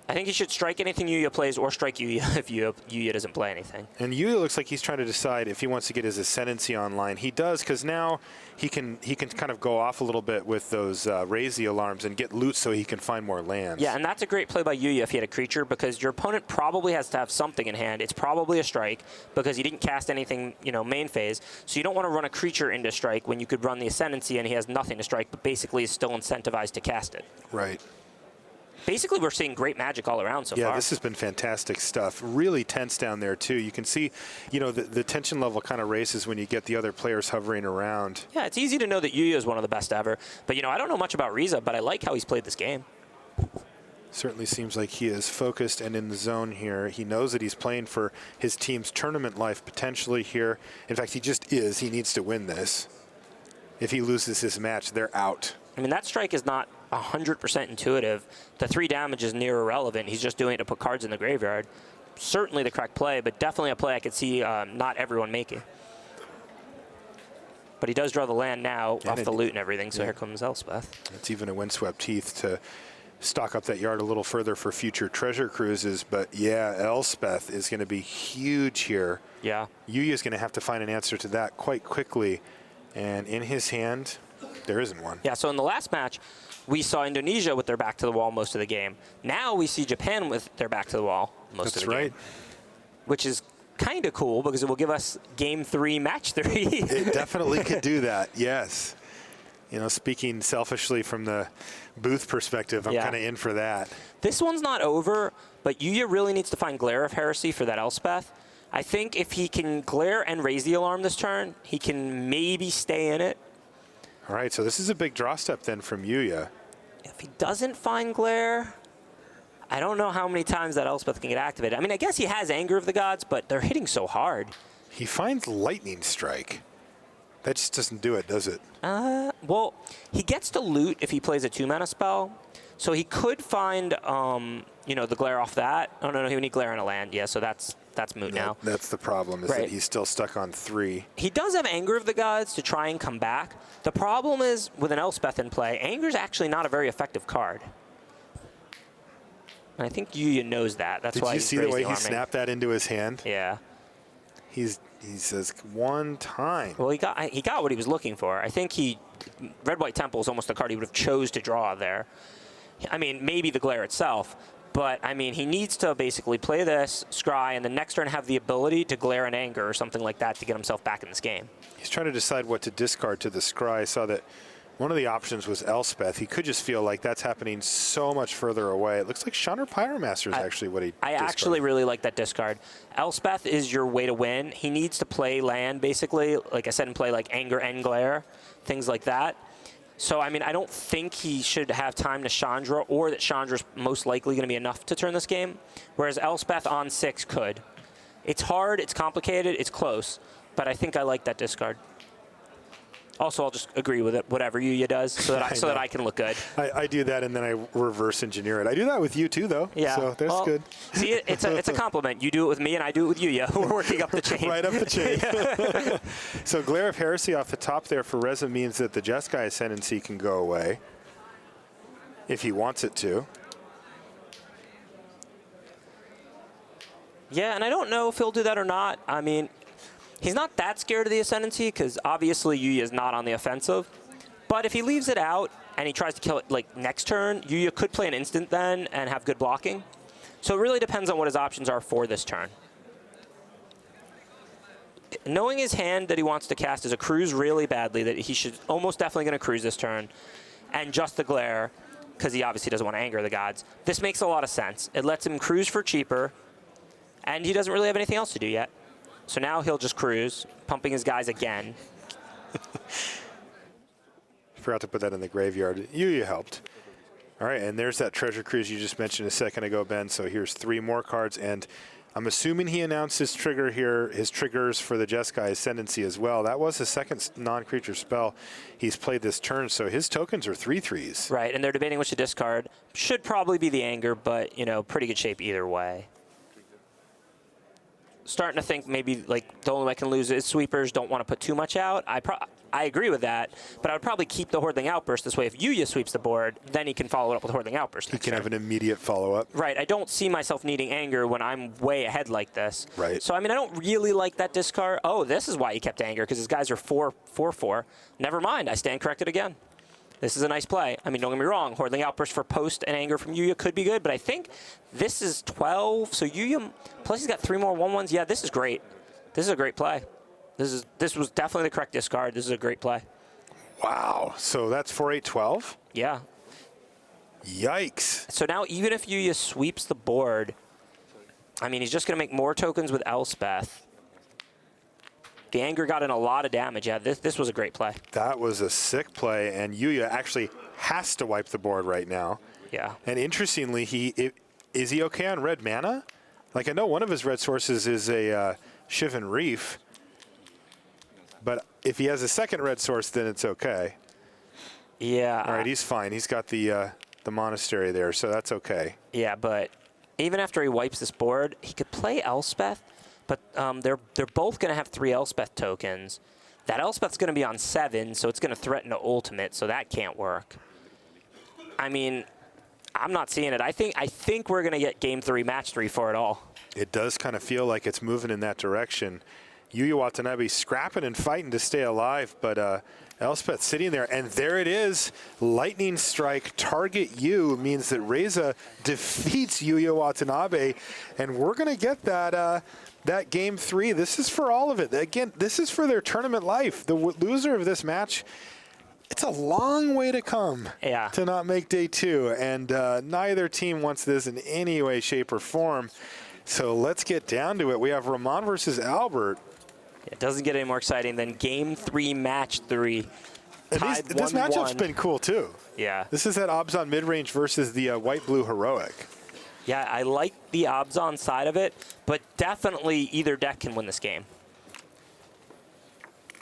I think he should strike anything Yuya plays or strike Yuya if Yuya doesn't play anything. And Yuya looks like he's trying to decide if he wants to get his Ascendancy online. He does, because now he can kind of go off a little bit with those raise the alarms and get loot so he can find more lands. Yeah, and that's a great play by Yuya if he had a creature, because your opponent probably has to have something in hand. It's probably a strike because he didn't cast anything, main phase. So you don't want to run a creature into strike when you could run the Ascendancy and he has nothing to strike, but basically is still incentivized to cast it. Right. Basically, we're seeing great Magic all around so far. Yeah, this has been fantastic stuff. Really tense down there, too. You can see, the tension level kind of raises when you get the other players hovering around. Yeah, it's easy to know that Yuya is one of the best ever. But, I don't know much about Riza, but I like how he's played this game. Certainly seems like he is focused and in the zone here. He knows that he's playing for his team's tournament life potentially here. In fact, he just is. He needs to win this. If he loses this match, they're out. I mean, that strike is not 100% intuitive. The 3 damage is near irrelevant. He's just doing it to put cards in the graveyard. Certainly the correct play, but definitely a play I could see not everyone making. But he does draw the land now off the loot and everything, so here comes Elspeth. It's even a windswept teeth to stock up that yard a little further for future treasure cruises. But yeah, Elspeth is going to be huge here. Yeah. Yuya's going to have to find an answer to that quite quickly. And in his hand, there isn't one. Yeah, so in the last match, we saw Indonesia with their back to the wall most of the game. Now we see Japan with their back to the wall most of the game. That's right. Which is kind of cool because it will give us game 3, match 3. It definitely could do that, yes. Speaking selfishly from the booth perspective, I'm kind of in for that. This one's not over, but Yuya really needs to find Glare of Heresy for that Elspeth. I think if he can Glare and raise the alarm this turn, he can maybe stay in it. All right, so this is a big draw step then from Yuya. If he doesn't find Glare, I don't know how many times that Elspeth can get activated. I mean, I guess he has Anger of the Gods, but they're hitting so hard. He finds Lightning Strike. That just doesn't do it, does it? Well, he gets to loot if he plays a 2-mana spell, so he could find, the glare off that. Oh, no, he would need glare on a land. Yeah, so that's moot now. That's the problem, is that he's still stuck on 3. He does have Anger of the Gods to try and come back. The problem is, with an Elspeth in play, Anger's actually not a very effective card. And I think Yuya knows that. That's why Did you see the way he snapped that into his hand? Yeah. He says one time. Well, he got what he was looking for. I think Red White Temple is almost the card he would have chose to draw there. I mean, maybe the glare itself, but I mean, he needs to basically play this, scry, and the next turn have the ability to glare and Anger or something like that to get himself back in this game. He's trying to decide what to discard to the scry. I saw that one of the options was Elspeth. He could just feel like that's happening so much further away. It looks like Chandra Pyromaster is actually what he discarded. I actually really like that discard. Elspeth is your way to win. He needs to play land, basically, like I said, and play like Anger and Glare, things like that. So, I mean, I don't think he should have time to Chandra, or that Chandra's most likely going to be enough to turn this game, whereas Elspeth on 6 could. It's hard, it's complicated, it's close, but I think I like that discard. Also, I'll just agree with it, whatever Yuya does, so that I can look good. I do that, and then I reverse engineer it. I do that with you, too, though. Yeah. So that's good. See, it's a compliment. You do it with me, and I do it with Yuya. We're working up the chain. Right up the chain. So Glare of Heresy off the top there for Reza means that the Jeskai Ascendancy can go away if he wants it to. Yeah, and I don't know if he'll do that or not. I mean, he's not that scared of the Ascendancy because obviously Yuya is not on the offensive. But if he leaves it out and he tries to kill it like next turn, Yuya could play an instant then and have good blocking. So it really depends on what his options are for this turn. Knowing his hand that he wants to cast is a cruise really badly, that he should almost definitely going to cruise this turn, and just the Glare, because he obviously doesn't want to Anger the Gods. This makes a lot of sense. It lets him cruise for cheaper, and he doesn't really have anything else to do yet. So now he'll just cruise, pumping his guys again. Forgot to put that in the graveyard. You helped. All right, and there's that treasure cruise you just mentioned a second ago, Ben. So here's 3 more cards, and I'm assuming he announced his trigger here, his triggers for the Jeskai Ascendancy as well. That was his second non-creature spell he's played this turn, so his tokens are 3/3s. Right, and they're debating which to discard. Should probably be the Anger, but, you know, pretty good shape either way. Starting to think maybe like the only way I can lose is sweepers don't want to put too much out. I agree with that, but I would probably keep the Hordling Outburst this way. If Yuya sweeps the board, then he can follow it up with Hordling Outburst. He can have an immediate follow-up. Right. I don't see myself needing Anger when I'm way ahead like this. Right. So, I mean, I don't really like that discard. Oh, this is why he kept Anger, because his guys are 4/4. Never mind. I stand corrected again. This is a nice play. I mean, don't get me wrong. Hordling Outburst for post and Anger from Yuya could be good, but I think this is 12. So Yuya, plus he's got 3 more 1/1s. Yeah, this is great. This is a great play. This was definitely the correct discard. This is a great play. Wow. So that's 4/8/12? Yeah. Yikes. So now even if Yuya sweeps the board, I mean, he's just going to make more tokens with Elspeth. The Anger got in a lot of damage. Yeah, this was a great play. That was a sick play, and Yuya actually has to wipe the board right now. Yeah. And interestingly, is he okay on red mana? Like, I know one of his red sources is a Shivan Reef, but if he has a second red source, then it's okay. Yeah. All right, he's fine. He's got the monastery there, so that's okay. Yeah, but even after he wipes this board, he could play Elspeth, but they're both going to have 3 Elspeth tokens. That Elspeth's going to be on 7, so it's going to threaten to ultimate, so that can't work. I mean, I'm not seeing it. I think we're going to get Game 3, Match 3 for it all. It does kind of feel like it's moving in that direction. Yuya Watanabe scrapping and fighting to stay alive, but Elspeth sitting there, and there it is. Lightning Strike, target you, means that Reza defeats Yuya Watanabe, and we're going to get that Game 3. This is for all of it. Again, this is for their tournament life. The loser of this match, it's a long way to come to not make day 2, and neither team wants this in any way, shape, or form. So let's get down to it. We have Ramon versus Albert. It doesn't get any more exciting than Game 3, Match 3. Tied This matchup's been cool, too. Yeah. This is that Obzon mid-range versus the white-blue Heroic. Yeah, I like the Obzon side of it, but definitely either deck can win this game.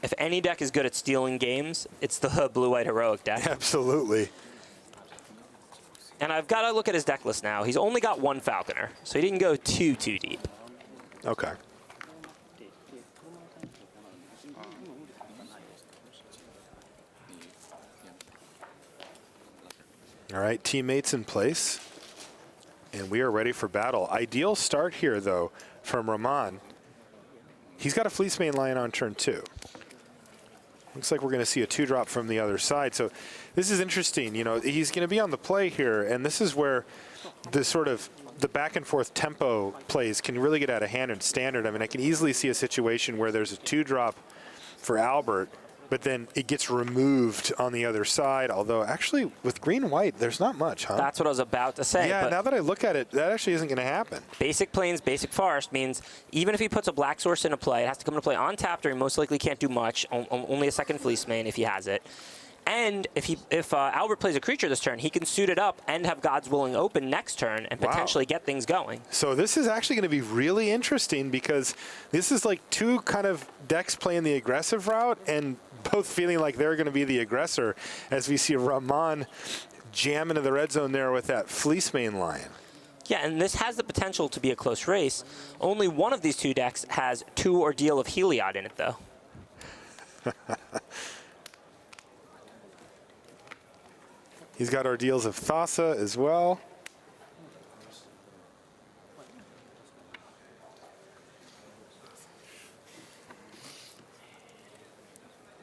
if any deck is good at stealing games, it's the blue-white heroic deck. Absolutely. And I've got to look at his deck list now. He's only got one Falconer, so he didn't go too deep. Okay. All right, teammates in place. And we are ready for battle. Ideal start here, though, from Rahman. He's got a Fleecemane Lion on turn 2. Looks like we're going to see a 2-drop from the other side. So this is interesting. You know, he's going to be on the play here, and this is where the sort of the back and forth tempo plays can really get out of hand in standard. I mean, I can easily see a situation where there's a 2-drop for Albert, but then it gets removed on the other side. Although, actually, with green-white, there's not much, huh? That's what I was about to say. Yeah, now that I look at it, that actually isn't going to happen. Basic Plains, Basic Forest means even if he puts a black source into play, it has to come into play on tapped, or he most likely can't do much, only a second Fleecemane if he has it. And if Albert plays a creature this turn, he can suit it up and have God's Willing open next turn and potentially get things going. So this is actually going to be really interesting because this is like two kind of decks playing the aggressive route and both feeling like they're going to be the aggressor as we see Rahman jam into the red zone there with that Fleecemane Lion. Yeah, and this has the potential to be a close race. Only one of these two decks has 2 Ordeal of Heliod in it, though. He's got Ordeals of Thassa as well.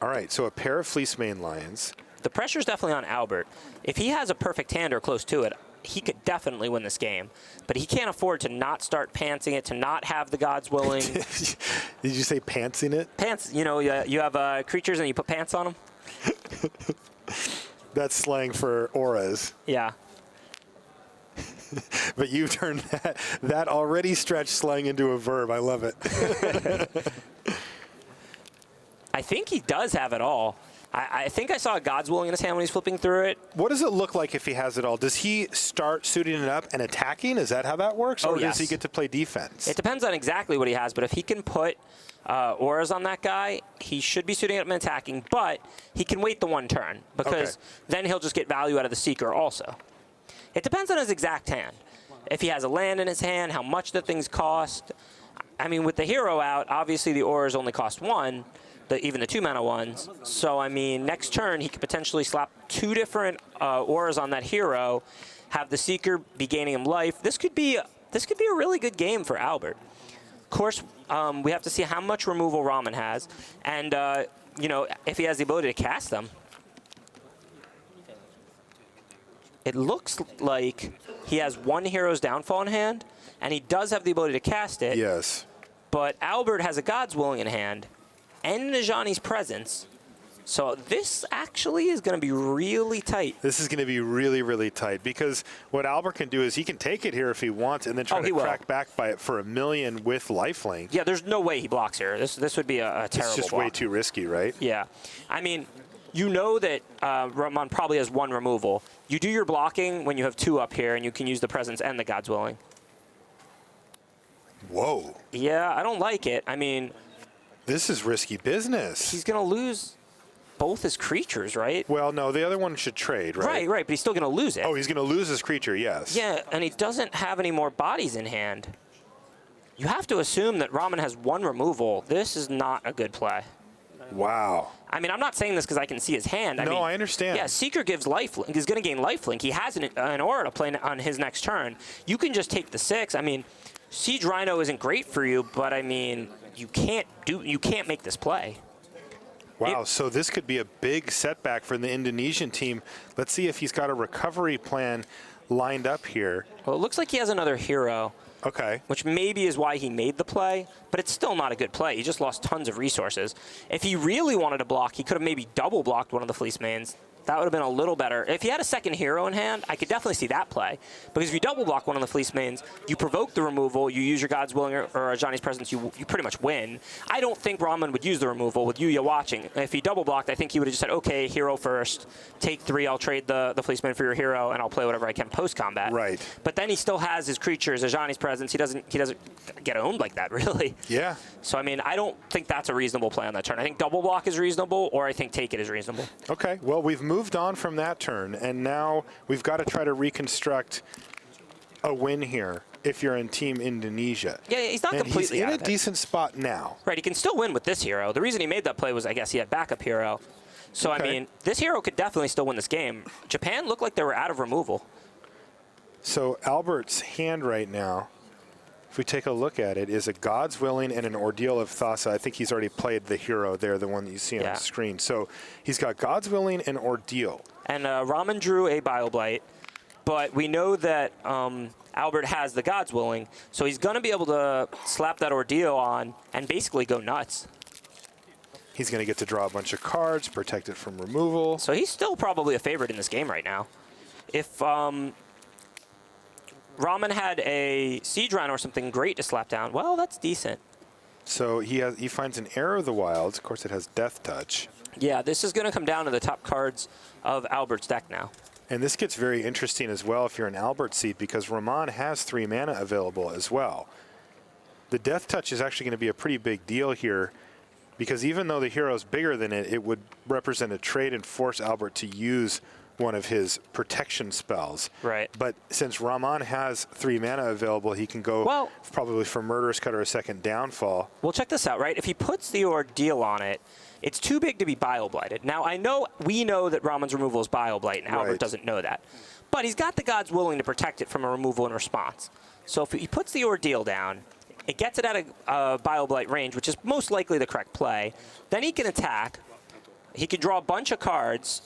All right, so a pair of Fleecemane Lions. The pressure's definitely on Albert. If he has a perfect hand or close to it, he could definitely win this game. But he can't afford to not start pantsing it, to not have the God's Willing. Did you say pantsing it? Pants, you know, you have creatures and you put pants on them. That's slang for auras. Yeah. But you've turned that already stretched slang into a verb. I love it. I think he does have it all. I think I saw a God's Willing in his hand when he's flipping through it. What does it look like if he has it all? Does he start suiting it up and attacking? Is that how that works? Or yes. does he get to play defense? It depends on exactly what he has, but if he can put auras on that guy, he should be suiting up and attacking, but he can wait the one turn because then he'll just get value out of the Seeker also. It depends on his exact hand. If he has a land in his hand, how much the things cost. I mean, with the hero out, obviously the auras only cost 1. Even the 2-mana ones. So, I mean, next turn, he could potentially slap 2 different auras on that hero, have the Seeker be gaining him life. This could be a really good game for Albert. Of course, we have to see how much removal Rahman has, and, you know, if he has the ability to cast them. It looks like he has 1 Hero's Downfall in hand, and he does have the ability to cast it. Yes. But Albert has a God's Willing in hand, and Najani's Presence. So this actually is going to be really tight. This is going to be really, really tight because what Albert can do is he can take it here if he wants and then try to crack back by it for $1 million with lifelink. Yeah, there's no way he blocks here. This would be a terrible It's just block. way too risky, right? Yeah. I mean, you know that Rahman probably has 1 removal. You do your blocking when you have 2 up here, and you can use the Presence and the God's Willing. Whoa. Yeah, I don't like it. I mean, this is risky business. He's going to lose both his creatures, right? Well, no, the other one should trade, right? Right, but he's still going to lose it. Oh, he's going to lose his creature, yes. Yeah, and he doesn't have any more bodies in hand. You have to assume that Rahman has 1 removal. This is not a good play. Wow. I mean, I'm not saying this because I can see his hand. I understand. Yeah, Seeker gives lifelink. He's going to gain lifelink. He has an aura to play on his next turn. You can just take the 6. I mean, Siege Rhino isn't great for you, but I mean, you can't make this play. Wow, so this could be a big setback for the Indonesian team. Let's see if he's got a recovery plan lined up here. Well, it looks like he has another hero. Okay. Which maybe is why he made the play, but it's still not a good play. He just lost tons of resources. If he really wanted to block, he could have maybe double blocked one of the Fleecemanes. That would have been a little better. If he had a second hero in hand, I could definitely see that play. Because if you double block one of the Fleece mains, you provoke the removal, you use your God's Willing or Ajani's Presence, you pretty much win. I don't think Raman would use the removal with Yuya watching. If he double blocked, I think he would have just said, okay, hero first, take 3, I'll trade the Fleece main for your hero, and I'll play whatever I can post-combat. Right. But then he still has his creatures, Ajani's Presence. He doesn't get owned like that, really. Yeah. So, I mean, I don't think that's a reasonable play on that turn. I think double block is reasonable, or I think take it is reasonable. Okay, well, we've moved on from that turn, and now we've got to try to reconstruct a win here if you're in Team Indonesia. Yeah, he's not and completely he's in out a of it. decent spot now. Right, he can still win with this hero. The reason he made that play was, I guess, he had backup hero. So, Okay. I mean, this hero could definitely still win this game. Japan looked like they were out of removal. So Albert's hand right now, if we take a look at it, is a God's Willing and an Ordeal of Thassa. I think he's already played the hero there, the one that you see on Yeah. the screen. So he's got God's Willing and Ordeal. And Raman drew a BioBlight, but we know that Albert has the God's Willing, so he's going to be able to slap that Ordeal on and basically go nuts. He's going to get to draw a bunch of cards, protect it from removal. So he's still probably a favorite in this game right now. If Raman had a Siege Rhino or something great to slap down, well, that's decent. So he finds an Arrow of the Wilds. Of course, it has Death Touch. Yeah, this is going to come down to the top cards of Albert's deck now. And this gets very interesting as well if you're an Albert seat, because Raman has 3 mana available as well. The Death Touch is actually going to be a pretty big deal here, because even though the hero's bigger than it, it would represent a trade and force Albert to use one of his protection spells. Right. But since Raman has 3 mana available, he can go probably for Murderous Cut or a second Downfall. Well, check this out, right? If he puts the Ordeal on it, it's too big to be BioBlighted. Now, we know that Raman's removal is BioBlight, and Albert doesn't know that. But he's got the God's Willing to protect it from a removal in response. So if he puts the Ordeal down, it gets it out of BioBlight range, which is most likely the correct play. Then he can attack. He can draw a bunch of cards.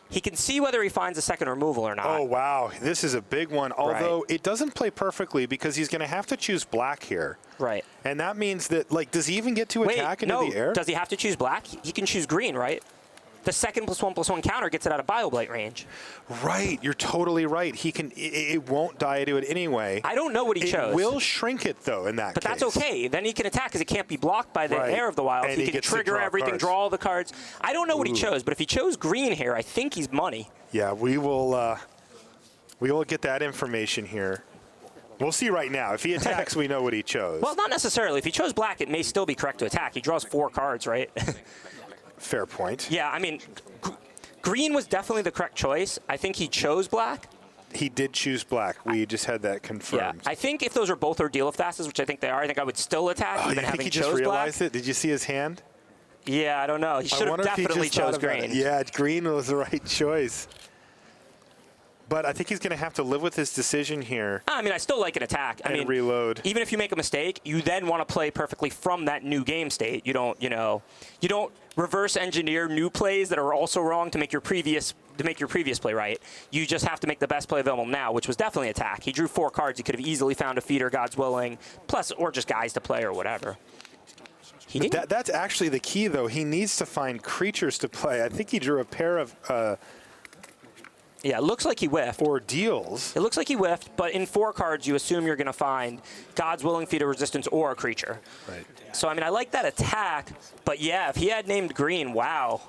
He can see whether he finds a second removal or not. Oh, wow. This is a big one, although it doesn't play perfectly because he's going to have to choose black here. Right. And that means that, like, does he even get to attack into the air? Does he have to choose black? He can choose green, right? The second +1/+1 counter gets it out of BioBlight range. Right. You're totally right. He can. It won't die to it anyway. I don't know what he chose. It will shrink it, though, in that case. But that's okay. Then he can attack because it can't be blocked by the Air of the Wild. And he can trigger everything, draw all the cards. I don't know what he chose, but if he chose green here, I think he's money. Yeah, we will get that information here. We'll see right now. If he attacks, we know what he chose. Well, not necessarily. If he chose black, it may still be correct to attack. He draws 4 cards, right? Fair point. Yeah, I mean, green was definitely the correct choice. I think he chose black. He did choose black. We just had that confirmed. Yeah, I think if those are both Ordeal of Thassa's, which I think they are, I think I would still attack even having chose black. You think he just realized it? Did you see his hand? Yeah, I don't know. He should have definitely chose green. Yeah, green was the right choice. But I think he's going to have to live with his decision here. I mean, I still like an attack. I mean, reload. Even if you make a mistake, you then want to play perfectly from that new game state. You don't, you don't reverse engineer new plays that are also wrong to make your previous play right. You just have to make the best play available now, which was definitely attack. He drew 4 cards. He could have easily found a feeder, God's Willing, plus or just guys to play or whatever. That's actually the key, though. He needs to find creatures to play. I think he drew a pair of. Yeah, it looks like he whiffed. Ordeals. It looks like he whiffed, but in 4 cards, you assume you're going to find God's Willing, Feeder Resistance, or a creature. Right. So, I mean, I like that attack, but yeah, if he had named green, wow,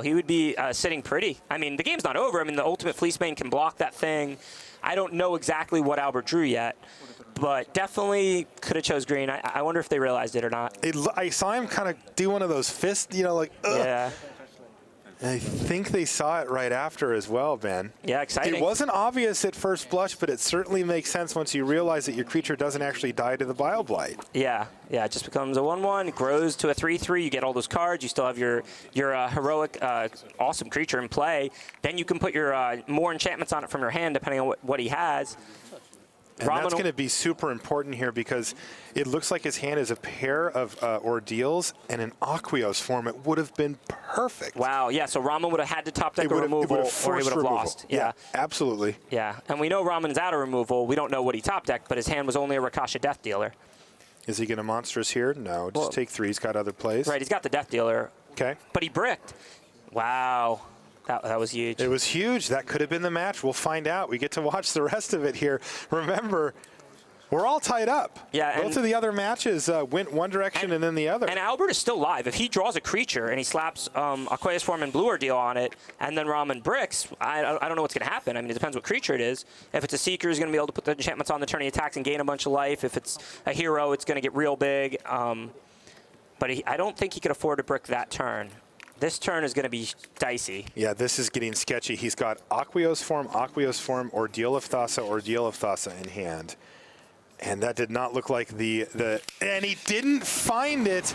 he would be sitting pretty. I mean, the game's not over. I mean, the Ultimate Fleece Main can block that thing. I don't know exactly what Albert drew yet, but definitely could have chose green. I wonder if they realized it or not. I saw him kind of do one of those fists, like, ugh. Yeah. I think they saw it right after as well, Ben. Yeah, exciting. It wasn't obvious at first blush, but it certainly makes sense once you realize that your creature doesn't actually die to the BioBlight. Yeah, it just becomes a 1/1. It grows to a 3/3. You get all those cards. You still have your heroic, awesome creature in play. Then you can put your more enchantments on it from your hand, depending on what he has. And that's going to be super important here because it looks like his hand is a pair of Ordeals and an Aqueous form. It would have been perfect. Wow, yeah, so Raman would have had to top deck a removal or he would have lost. Yeah, absolutely. Yeah, and we know Raman's out of removal. We don't know what he top decked, but his hand was only a Rakasha Death Dealer. Is he going to monstrous here? No, just take 3. He's got other plays. Right, he's got the Death Dealer. Okay. But he bricked. Wow. That was huge. It was huge. That could have been the match. We'll find out. We get to watch the rest of it here. Remember, we're all tied up. Yeah, both of the other matches went one direction and then the other. And Albert is still live. If he draws a creature and he slaps Aqueous Form and Blue Ordeal on it, and then Ramen Bricks, I don't know what's going to happen. I mean, it depends what creature it is. If it's a Seeker, he's going to be able to put the enchantments on the turn he attacks and gain a bunch of life. If it's a hero, it's going to get real big. But I don't think he could afford to brick that turn. This turn is going to be dicey. Yeah, this is getting sketchy. He's got Aqueous Form, Ordeal of Thassa in hand. And that did not look like and he didn't find it.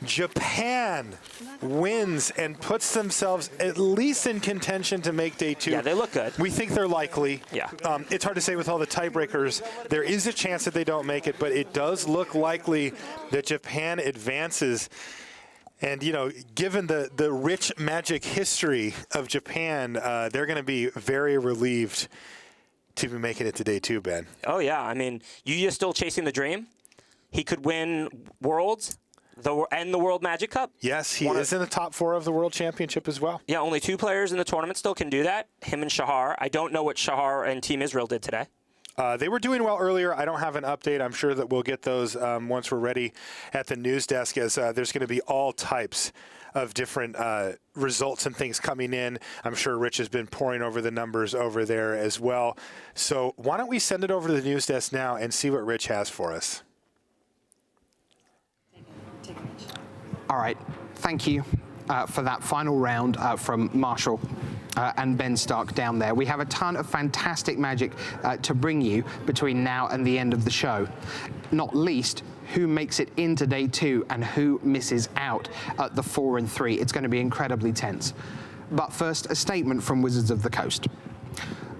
Japan wins and puts themselves at least in contention to make day 2. Yeah, they look good. We think they're likely. Yeah. It's hard to say with all the tiebreakers. There is a chance that they don't make it, but it does look likely that Japan advances. And, you know, given the rich Magic history of Japan, they're going to be very relieved to be making it to day 2, Ben. Oh, yeah. I mean, Yuya's still chasing the dream. He could win Worlds and the World Magic Cup. Yes, he is in the top 4 of the World Championship as well. Yeah, only 2 players in the tournament still can do that, him and Shahar. I don't know what Shahar and Team Israel did today. They were doing well earlier. I don't have an update. I'm sure that we'll get those once we're ready at the news desk, as there's going to be all types of different results and things coming in. I'm sure Rich has been pouring over the numbers over there as well. So why don't we send it over to the news desk now and see what Rich has for us. All right. Thank you for that final round from Marshall and Ben Stark down there. We have a ton of fantastic Magic to bring you between now and the end of the show. Not least, who makes it into day 2 and who misses out at the 4 and 3. It's going to be incredibly tense. But first, a statement from Wizards of the Coast.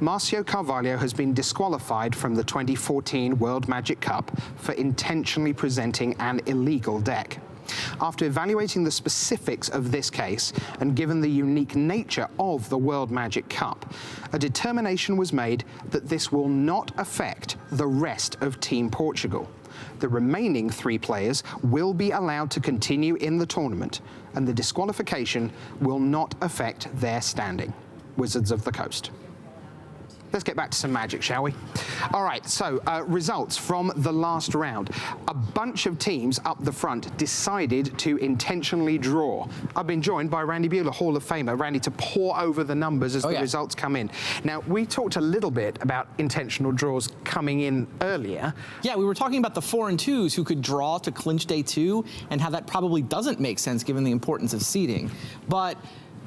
Marcio Carvalho has been disqualified from the 2014 World Magic Cup for intentionally presenting an illegal deck. After evaluating the specifics of this case, and given the unique nature of the World Magic Cup, a determination was made that this will not affect the rest of Team Portugal. The remaining 3 players will be allowed to continue in the tournament, and the disqualification will not affect their standing. Wizards of the Coast. Let's get back to some Magic, shall we? All right, so results from the last round. A bunch of teams up the front decided to intentionally draw. I've been joined by Randy Buehler, Hall of Famer. Randy, to pour over the numbers as the results come in. Now, we talked a little bit about intentional draws coming in earlier. Yeah, we were talking about the 4 and 2s who could draw to clinch day 2 and how that probably doesn't make sense given the importance of seeding. But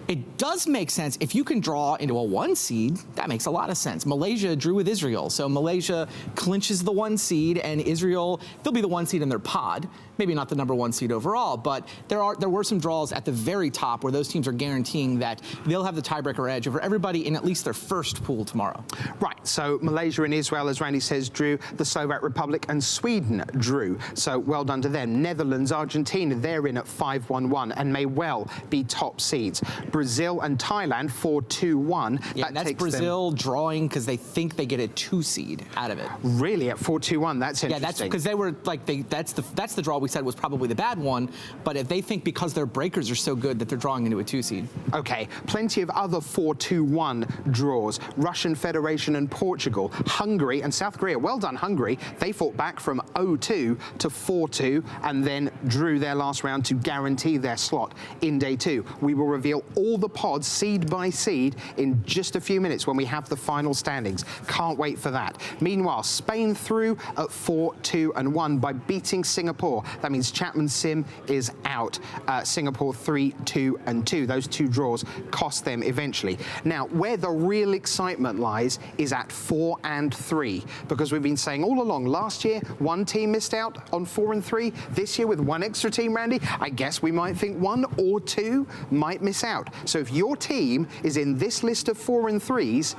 it does make sense if you can draw into a 1 seed. That makes a lot of sense. Malaysia drew with Israel, so Malaysia clinches the 1 seed, and Israel, they'll be the 1 seed in their pod. Maybe not the number 1 seed overall, but there were some draws at the very top where those teams are guaranteeing that they'll have the tiebreaker edge over everybody in at least their first pool tomorrow. Right. So Malaysia and Israel, as Randy says, drew. The Slovak Republic and Sweden drew. So well done to them. Netherlands, Argentina, they're in at 5-1-1 and may well be top seeds. Brazil and Thailand 4-2-1. Yeah, that's Brazil drawing because they think they get a 2 seed out of it. Really, at 4-2-1? That's interesting. Yeah, that's because they were like that's the draw we said was probably the bad one. But if they think because their breakers are so good that they're drawing into a 2 seed. Okay, plenty of other 4-2-1 draws. Russian Federation and Portugal, Hungary and South Korea. Well done, Hungary. They fought back from 0-2 to 4-2 and then drew their last round to guarantee their slot in day 2. We will reveal all the pods seed by seed in just a few minutes when we have the final standings. Can't wait for that. Meanwhile, Spain through at 4-2-1 by beating Singapore. That means Chapman Sim is out. Singapore 3-2-2. Those 2 draws cost them eventually. Now, where the real excitement lies is at 4 and 3, because we've been saying all along, last year, 1 team missed out on 4 and 3. This year, with 1 extra team, Randy, I guess we might think 1 or 2 might miss out. So if your team is in this list of 4 and 3s,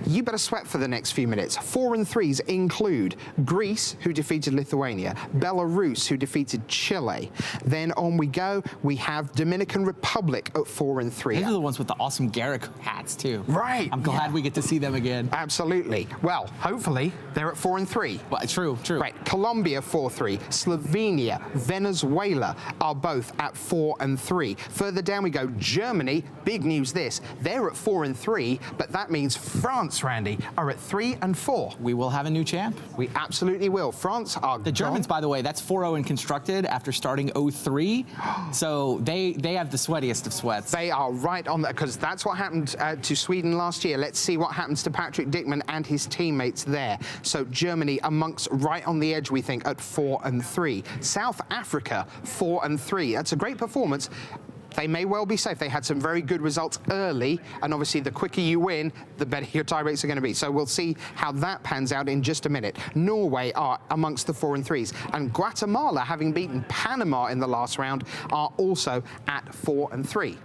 you better sweat for the next few minutes. 4 and 3s include Greece, who defeated Lithuania, Belarus, who defeated Chile. Then on we go, we have Dominican Republic at 4 and 3. These are the ones with the awesome Garrick hats, too. Right. I'm glad we get to see them again. Absolutely. Well, hopefully they're at 4 and 3. Well, true. Right. Colombia 4-3. Slovenia, Venezuela are both at 4 and 3. Further down we go, Germany Germany, big news this, they're at 4 and 3, but that means France, Randy, are at 3 and 4. We will have a new champ. We absolutely will. France are The Germans, by the way, that's 4-0 in constructed after starting 0-3. So they have the sweatiest of sweats. They are right on that, because that's what happened to Sweden last year. Let's see what happens to Patrick Dickman and his teammates there. So Germany amongst right on the edge, we think, at 4 and 3. South Africa, 4 and 3. That's a great performance. They may well be safe. They had some very good results early, and obviously the quicker you win, the better your tie rates are going to be. So we'll see how that pans out in just a minute. Norway are amongst the 4 and 3s, and Guatemala, having beaten Panama in the last round, are also at 4 and 3.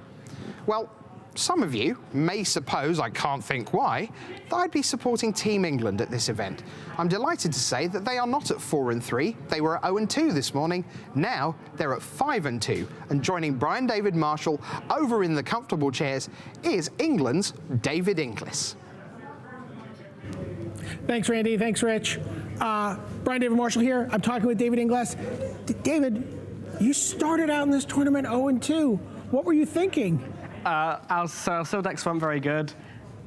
Well, some of you may suppose, I can't think why, that I'd be supporting Team England at this event. I'm delighted to say that they are not at 4 and 3. They were at 0 and 2 this morning. Now they're at 5 and 2. And joining Brian David Marshall over in the comfortable chairs is England's David Inglis. Thanks, Randy. Thanks, Rich. Brian David Marshall here. I'm talking with David Inglis. David, you started out in this tournament 0 and 2. What were you thinking? Our seal decks weren't very good,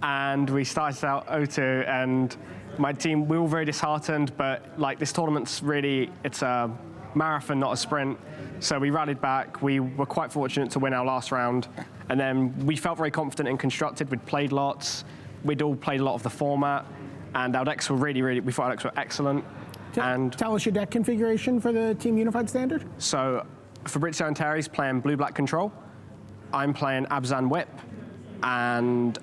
and we started out 0-2, and my team, we were very disheartened, but like this tournament's really, it's a marathon, not a sprint. So we rallied back. We were quite fortunate to win our last round, and then we felt very confident in constructed. We'd played lots. We'd all played a lot of the format, and our decks were we thought our decks were excellent. Tell us your deck configuration for the Team Unified Standard. So Fabrizio and Terry's playing blue-black control. I'm playing Abzan Whip, and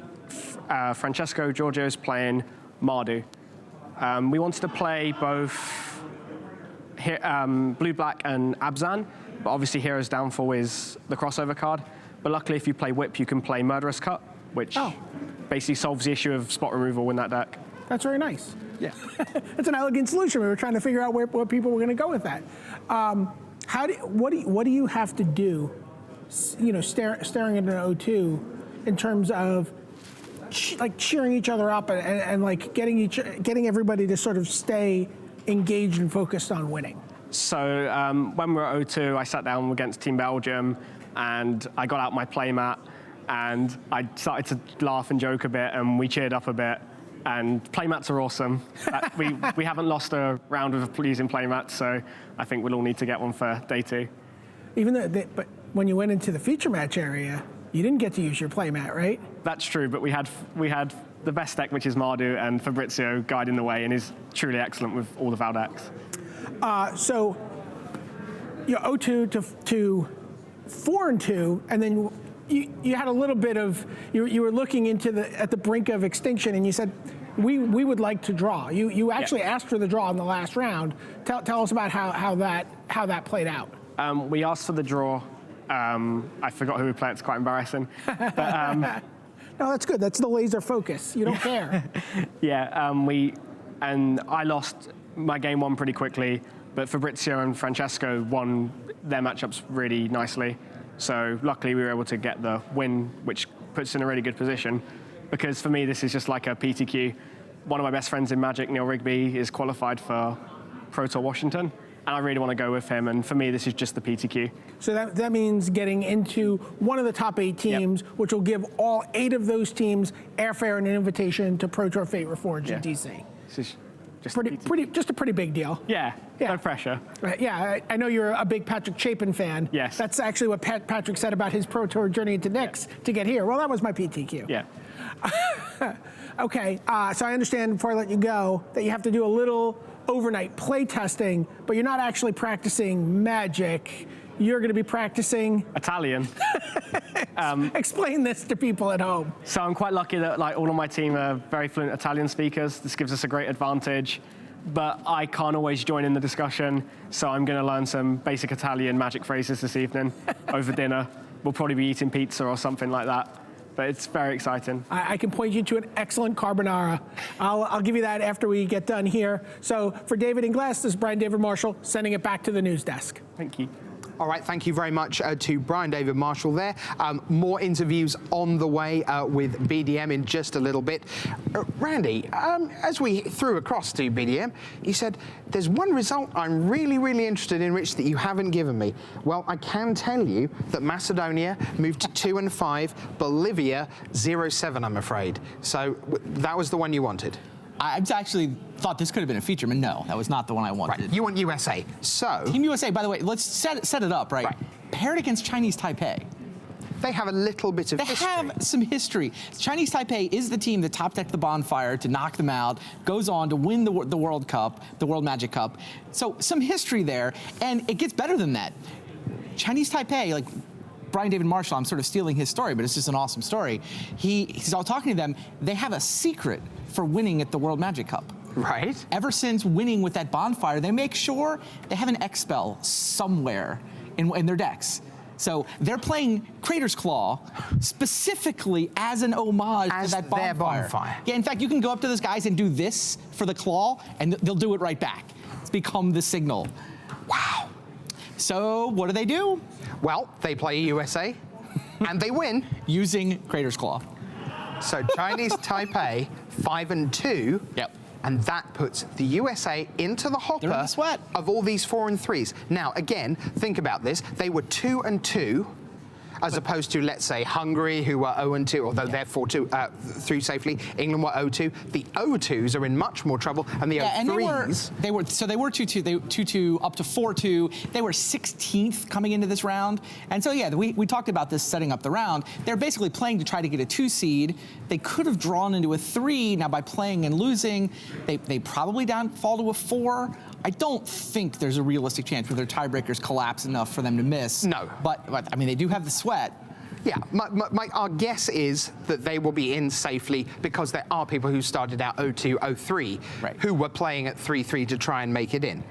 Francesco Giorgio's playing Mardu. We wanted to play both blue-black and Abzan, but obviously Hero's Downfall is the crossover card. But luckily, if you play Whip, you can play Murderous Cut, which basically solves the issue of spot removal in that deck. That's very nice. Yeah. It's an elegant solution. We were trying to figure out where people were going to go with that. What do you have to do? You know, staring at an 0-2 in terms of like cheering each other up and like getting everybody to sort of stay engaged and focused on winning. So when we were at 0-2, I sat down against Team Belgium, and I got out my playmat, and I started to laugh and joke a bit, and we cheered up a bit. And playmats are awesome. We haven't lost a round of using playmats, so I think we'll all need to get one for day 2. But when you went into the feature match area, you didn't get to use your playmat, right? That's true, but we had the best deck, which is Mardu, and Fabrizio guiding the way, and is truly excellent with all the Val decks. So you're 0-2 to 4 and 2, and then you had a little bit of you were looking at the brink of extinction, and you said we would like to draw. You actually asked for the draw in the last round. Tell us about how that played out. We asked for the draw. I forgot who we played. It's quite embarrassing. But, no, that's good. That's the laser focus. You don't care. Yeah, I lost my game 1 pretty quickly, but Fabrizio and Francesco won their matchups really nicely. So luckily we were able to get the win, which puts us in a really good position. Because for me, this is just like a PTQ. One of my best friends in Magic, Neil Rigby, is qualified for Pro Tour Washington. And I really want to go with him, and for me, this is just the PTQ. So that means getting into one of the top 8 teams, which will give all 8 of those teams airfare and an invitation to Pro Tour Fate Reforged in DC. This is just just a pretty big deal. Yeah, no pressure. Yeah, I know you're a big Patrick Chapin fan. Yes. That's actually what Patrick said about his Pro Tour journey into Knicks to get here. Well, that was my PTQ. Yeah. Okay, so I understand before I let you go that you have to do a little overnight play testing, but you're not actually practicing Magic. You're going to be practicing Italian. Explain this to people at home. So I'm quite lucky that all of my team are very fluent Italian speakers. This gives us a great advantage, but I can't always join in the discussion. So I'm going to learn some basic Italian Magic phrases this evening over dinner. We'll probably be eating pizza or something like that. But it's very exciting. I can point you to an excellent carbonara. I'll give you that after we get done here. So for David Inglis, this is Brian David Marshall, sending it back to the news desk. Thank you. All right, thank you very much to Brian David Marshall there. More interviews on the way with BDM in just a little bit. Randy, as we threw across to BDM, he said, there's one result I'm really, really interested in, Rich, that you haven't given me. Well, I can tell you that Macedonia moved to 2 and 5, Bolivia 0-7, I'm afraid. So that was the one you wanted. I actually thought this could have been a feature, but no, that was not the one I wanted. Right. You want USA. So Team USA, by the way, let's set it up, right? Paired against Chinese Taipei. They have a little bit of history. They have some history. Chinese Taipei is the team that top decked the bonfire to knock them out, goes on to win the World Cup, the World Magic Cup. So some history there, and it gets better than that. Chinese Taipei, like Brian David Marshall, I'm sort of stealing his story, but it's just an awesome story. He's all talking to them. They have a secret for winning at the World Magic Cup. Right. Ever since winning with that bonfire, they make sure they have an X-Spell somewhere in their decks. So they're playing Crater's Claw specifically as an homage to that bonfire. Their bonfire. Yeah, in fact, you can go up to those guys and do this for the claw, and they'll do it right back. It's become the signal. Wow. So what do? Well, they play USA, and they win. Using Crater's Claw. So Chinese Taipei 5-2. Yep. And that puts the USA into the hopper They're in the sweat. of all these 4 and 3s. Now, again, think about this. They were 2 and 2, as opposed to, let's say, Hungary, who were 0 and 2, although they're 4-2 through safely. England were 0-2. The 0-2s are in much more trouble, and the 0-3s. They were 2-2. They 2-2 up to 4-2. They were 16th coming into this round, and so yeah, we talked about this setting up the round. They're basically playing to try to get a 2 seed. They could have drawn into a 3. Now by playing and losing, they probably fall to a 4. I don't think there's a realistic chance where their tiebreakers collapse enough for them to miss. No. But I mean, they do have the sweat. Yeah, our guess is that they will be in safely because there are people who started out 0-2, 0-3, who were playing at 3-3 to try and make it in.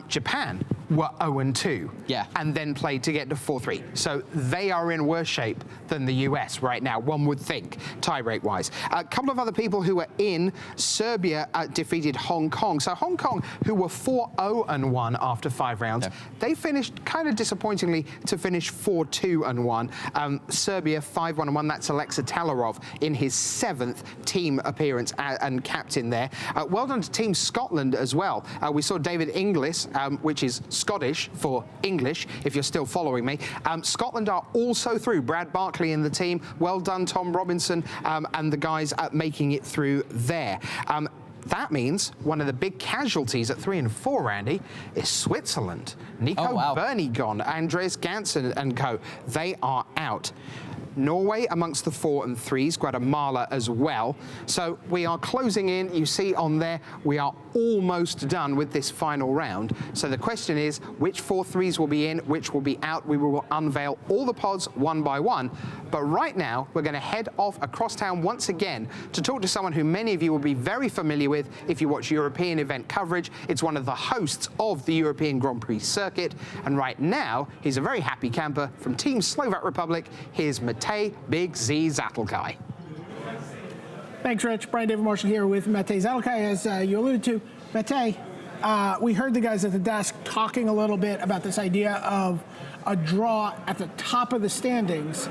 Japan were 0-2, and then played to get to 4-3. So they are in worse shape than the US right now, one would think, tiebreak-wise. A couple of other people who were in, Serbia defeated Hong Kong. So Hong Kong, who were 4-0-1 after 5 rounds, they finished kind of disappointingly to finish 4-2-1. Serbia 5-1-1. That's Alexa Talarov in his 7th team appearance and captain there. Well done to Team Scotland as well. We saw David Inglis, which is Scottish for English, if you're still following me. Scotland are also through. Brad Barkley in the team. Well done, Tom Robinson, and the guys making it through there. That means one of the big casualties at 3 and 4, Randy, is Switzerland. Nico Burney gone, Andreas Gansen and co. They are out. Norway amongst the 4 and 3s, Guatemala as well. So we are closing in. You see on there, we are almost done with this final round. So the question is, which 4 3s will be in, which will be out? We will unveil all the pods one by one. But right now, we're going to head off across town once again to talk to someone who many of you will be very familiar with if you watch European event coverage. It's one of the hosts of the European Grand Prix circuit. And right now, he's a very happy camper from Team Slovak Republic. Here's Matej Big Z Zatelkai. Thanks, Rich. Brian David Marshall here with Matej Zatelkai. As you alluded to, Matej, we heard the guys at the desk talking a little bit about this idea of a draw at the top of the standings.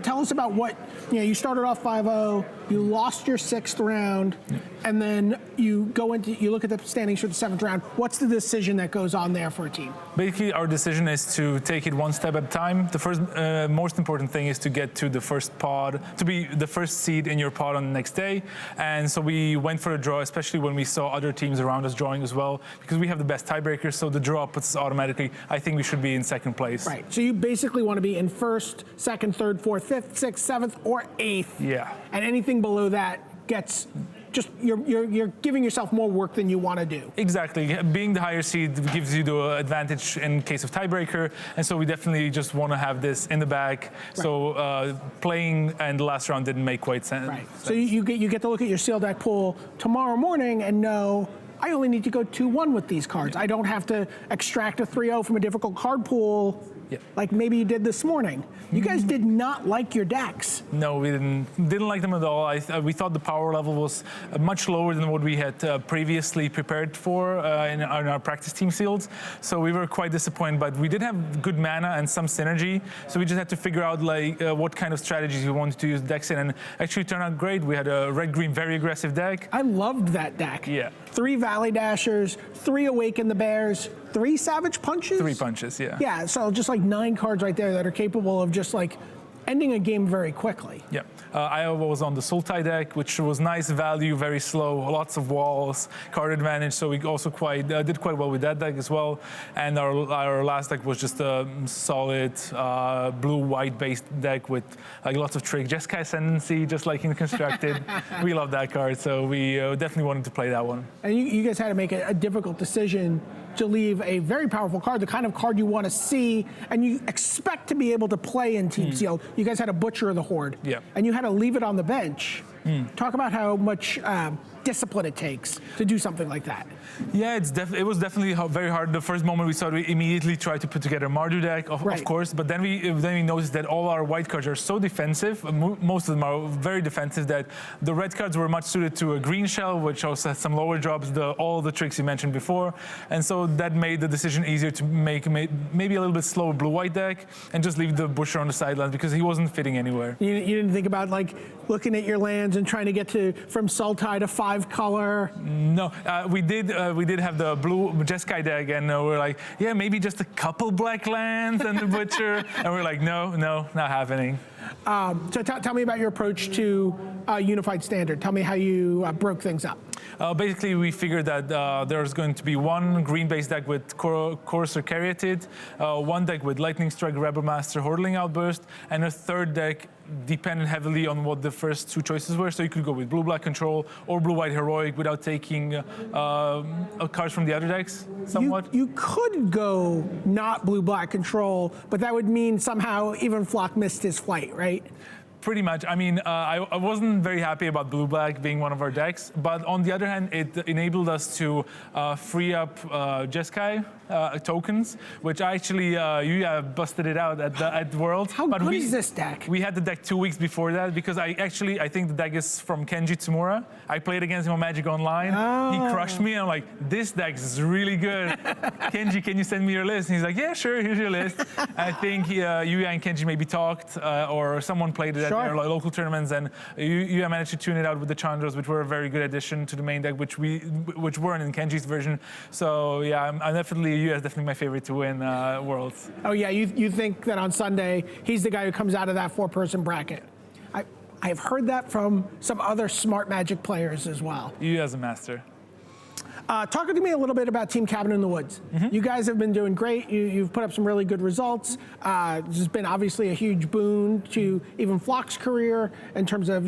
Tell us about what, you started off 5-0, you lost your 6th round, and then you look at the standings for the 7th round. What's the decision that goes on there for a team? Basically, our decision is to take it one step at a time. The first, most important thing is to get to the first pod, to be the first seed in your pod on the next day. And so we went for a draw, especially when we saw other teams around us drawing as well, because we have the best tiebreakers, so the draw puts us automatically. I think we should be in 2nd place. Right, so you basically want to be in 1st, 2nd, 3rd, 4th, 5th, 6th, 7th, or 8th. Yeah. And anything below that gets just, you're giving yourself more work than you want to do. Exactly. Being the higher seed gives you the advantage in case of tiebreaker, and so we definitely just want to have this in the bag. Right. So playing and the last round didn't make quite sense. Right. So you get to look at your sealed deck pool tomorrow morning and know, I only need to go 2-1 with these cards. I don't have to extract a 3-0 from a difficult card pool Yeah. like maybe you did this morning. You guys did not like your decks. No, we didn't like them at all. We thought the power level was much lower than what we had previously prepared for in our practice team seals. So we were quite disappointed. But we did have good mana and some synergy. So we just had to figure out like what kind of strategies we wanted to use decks in, and actually turned out great. We had a red-green very aggressive deck. I loved that deck. Yeah. 3 Valley Dashers, 3 Awaken the Bears, 3 Savage Punches. 3 punches, yeah. Yeah, so just like 9 cards right there that are capable of just like ending a game very quickly. Yeah, I was on the Sultai deck, which was nice value, very slow, lots of walls, card advantage. So we also did quite well with that deck as well. And our last deck was just a solid blue-white based deck with like lots of trick, Jeskai Ascendancy, just like in Constructed. We love that card, so we definitely wanted to play that one. And you guys had to make a difficult decision to leave a very powerful card, the kind of card you want to see and you expect to be able to play in Team Sealed. You guys had to butcher the Horde. Yeah. And you had to leave it on the bench. Talk about how much discipline it takes to do something like that. Yeah, it was definitely very hard. The first moment we saw it, we immediately tried to put together a Mardu deck, of course, but then we noticed that all our white cards are so defensive, most of them are very defensive, that the red cards were much suited to a green shell, which also has some lower drops, all the tricks you mentioned before, and so that made the decision easier to make maybe a little bit slower blue-white deck and just leave the Busher on the sidelines because he wasn't fitting anywhere. You didn't think about like looking at your lands and trying to get from Sultai to 5 color? No, we did have the blue Jeskai deck, and we're like, yeah, maybe just a couple black lands and the Butcher, and we're like, no, not happening. So tell me about your approach to Unified Standard. Tell me how you broke things up. Basically, we figured that there's going to be one green-based deck with Courser Caryatid, one deck with Lightning Strike, Rebel Master, Hordling Outburst, and a third deck depended heavily on what the first 2 choices were. So you could go with blue-black control or blue-white heroic without taking cards from the other decks, somewhat. You could go not blue-black control, but that would mean somehow even Flock missed his flight, right? Pretty much. I mean, I wasn't very happy about blue-black being one of our decks, but on the other hand, it enabled us to free up Jeskai tokens, which actually you busted it out at Worlds. How good is this deck? We had the deck 2 weeks before that because I think the deck is from Kenji Tsumura. I played against him on Magic Online. Oh. He crushed me. And I'm like, this deck is really good. Kenji, can you send me your list? And he's like, yeah, sure, here's your list. I think you and Kenji maybe talked or someone played it at their local tournaments, and you managed to tune it out with the Chandras, which were a very good addition to the main deck, which weren't in Kenji's version. So yeah, I'm definitely my favorite to win Worlds. Oh yeah, you think that on Sunday he's the guy who comes out of that 4-person bracket. I've heard that from some other smart Magic players as well. You as a master. Talk to me a little bit about Team Cabin in the Woods. You guys have been doing great. You've put up some really good results. This has been obviously a huge boon to even Flock's career in terms of,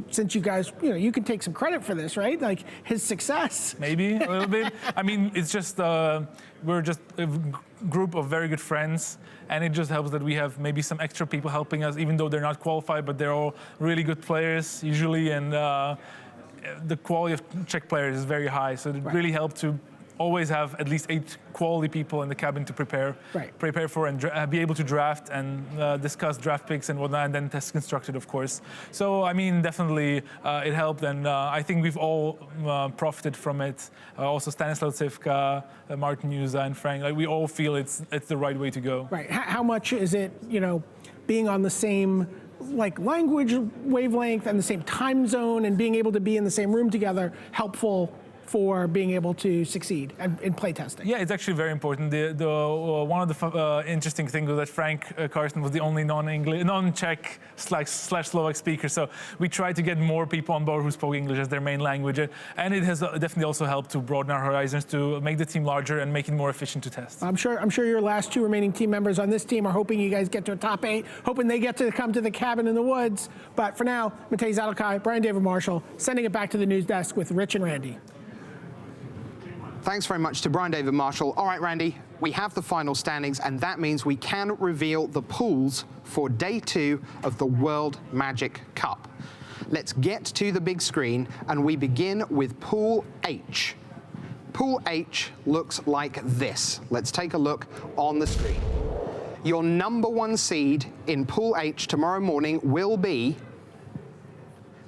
since you guys, you can take some credit for this, right? Like his success. Maybe a little bit. I mean, it's just, we're just a group of very good friends, and it just helps that we have maybe some extra people helping us, even though they're not qualified, but they're all really good players usually, and the quality of Czech players is very high, so it really helped to always have at least 8 quality people in the cabin to prepare for and be able to draft and discuss draft picks and whatnot, and then test constructed, of course. So I mean, definitely it helped, and I think we've all profited from it. Also Stanislav Civka, Martin Juza, and Frank. Like we all feel it's the right way to go. Right. How much is it, being on the same language wavelength and the same time zone and being able to be in the same room together helpful for being able to succeed in playtesting? Yeah, it's actually very important. One of the interesting things was that Frank Karsten was the only non-Czech / Slovak speaker. So we tried to get more people on board who spoke English as their main language, and it has definitely also helped to broaden our horizons, to make the team larger and make it more efficient to test. I'm sure your last 2 remaining team members on this team are hoping you guys get to a top 8, hoping they get to come to the Cabin in the Woods. But for now, Matej Zadelkai, Brian David Marshall, sending it back to the news desk with Rich and Randy. Thanks very much to Brian David Marshall. All right, Randy, we have the final standings, and that means we can reveal the pools for day 2 of the World Magic Cup. Let's get to the big screen, and we begin with Pool H. Pool H looks like this. Let's take a look on the screen. Your number 1 seed in Pool H tomorrow morning will be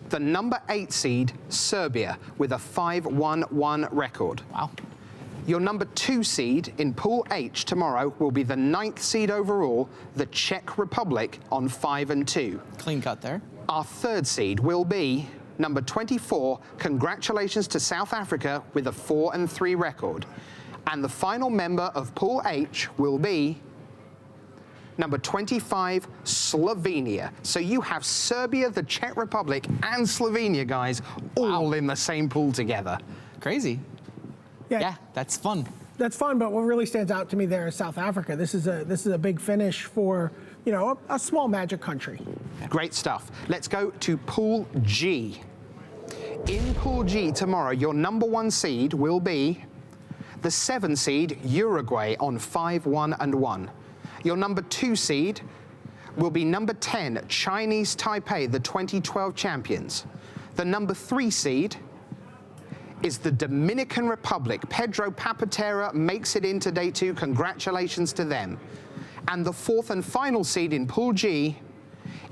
the number 8 seed, Serbia, with a 5-1-1 record. Wow. Your number 2 seed in Pool H tomorrow will be the 9th seed overall, the Czech Republic, on 5-2. Clean cut there. Our 3rd seed will be number 24. Congratulations to South Africa with a 4-3 record. And the final member of Pool H will be number 25, Slovenia. So you have Serbia, the Czech Republic, and Slovenia, guys, all in the same pool together. Crazy. Yeah, that's fun. That's fun, but what really stands out to me there is South Africa. This is a big finish for, you know, a small Magic country. Great stuff. Let's go to Pool G. In Pool G tomorrow, your number 1 seed will be the 7 seed, Uruguay, on 5-1-1. Your number 2 seed will be number 10, Chinese Taipei, the 2012 champions. The number 3 seed is the Dominican Republic. Pedro Papatera makes it into day 2. Congratulations to them. And the 4th and final seed in Pool G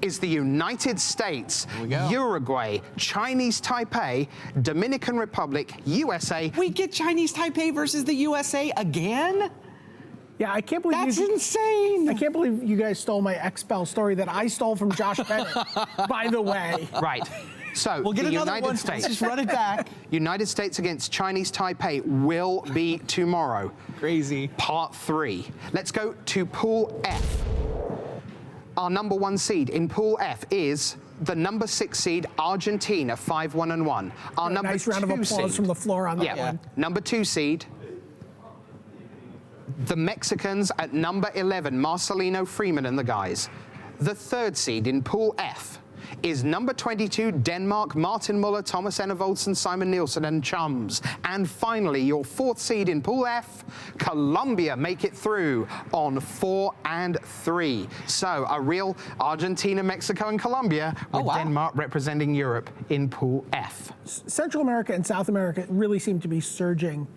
is the United States, Uruguay, Chinese Taipei, Dominican Republic, USA. We get Chinese Taipei versus the USA again? Yeah, I can't believe That's insane. I can't believe you guys stole my Expel story that I stole from Josh Bennett, by the way. Right. So We'll get the another United one. States. Let's just run it back. United States against Chinese Taipei will be tomorrow. Crazy. Part 3. Let's go to Pool F. Our number 1 seed in Pool F is the number 6 seed, Argentina, 5-1-1. Our number Nice round of 2 applause seed, from the floor on that yeah, one. number 2 seed, the Mexicans at number 11, Marcelino Freeman and the guys. The 3rd seed in Pool F is number 22, Denmark, Martin Muller, Thomas Enevoldsen, Simon Nielsen and chums. And finally, your 4th seed in Pool F, Colombia make it through on 4-3. So a real Argentina, Mexico and Colombia with Denmark representing Europe in Pool F. Central America and South America really seem to be surging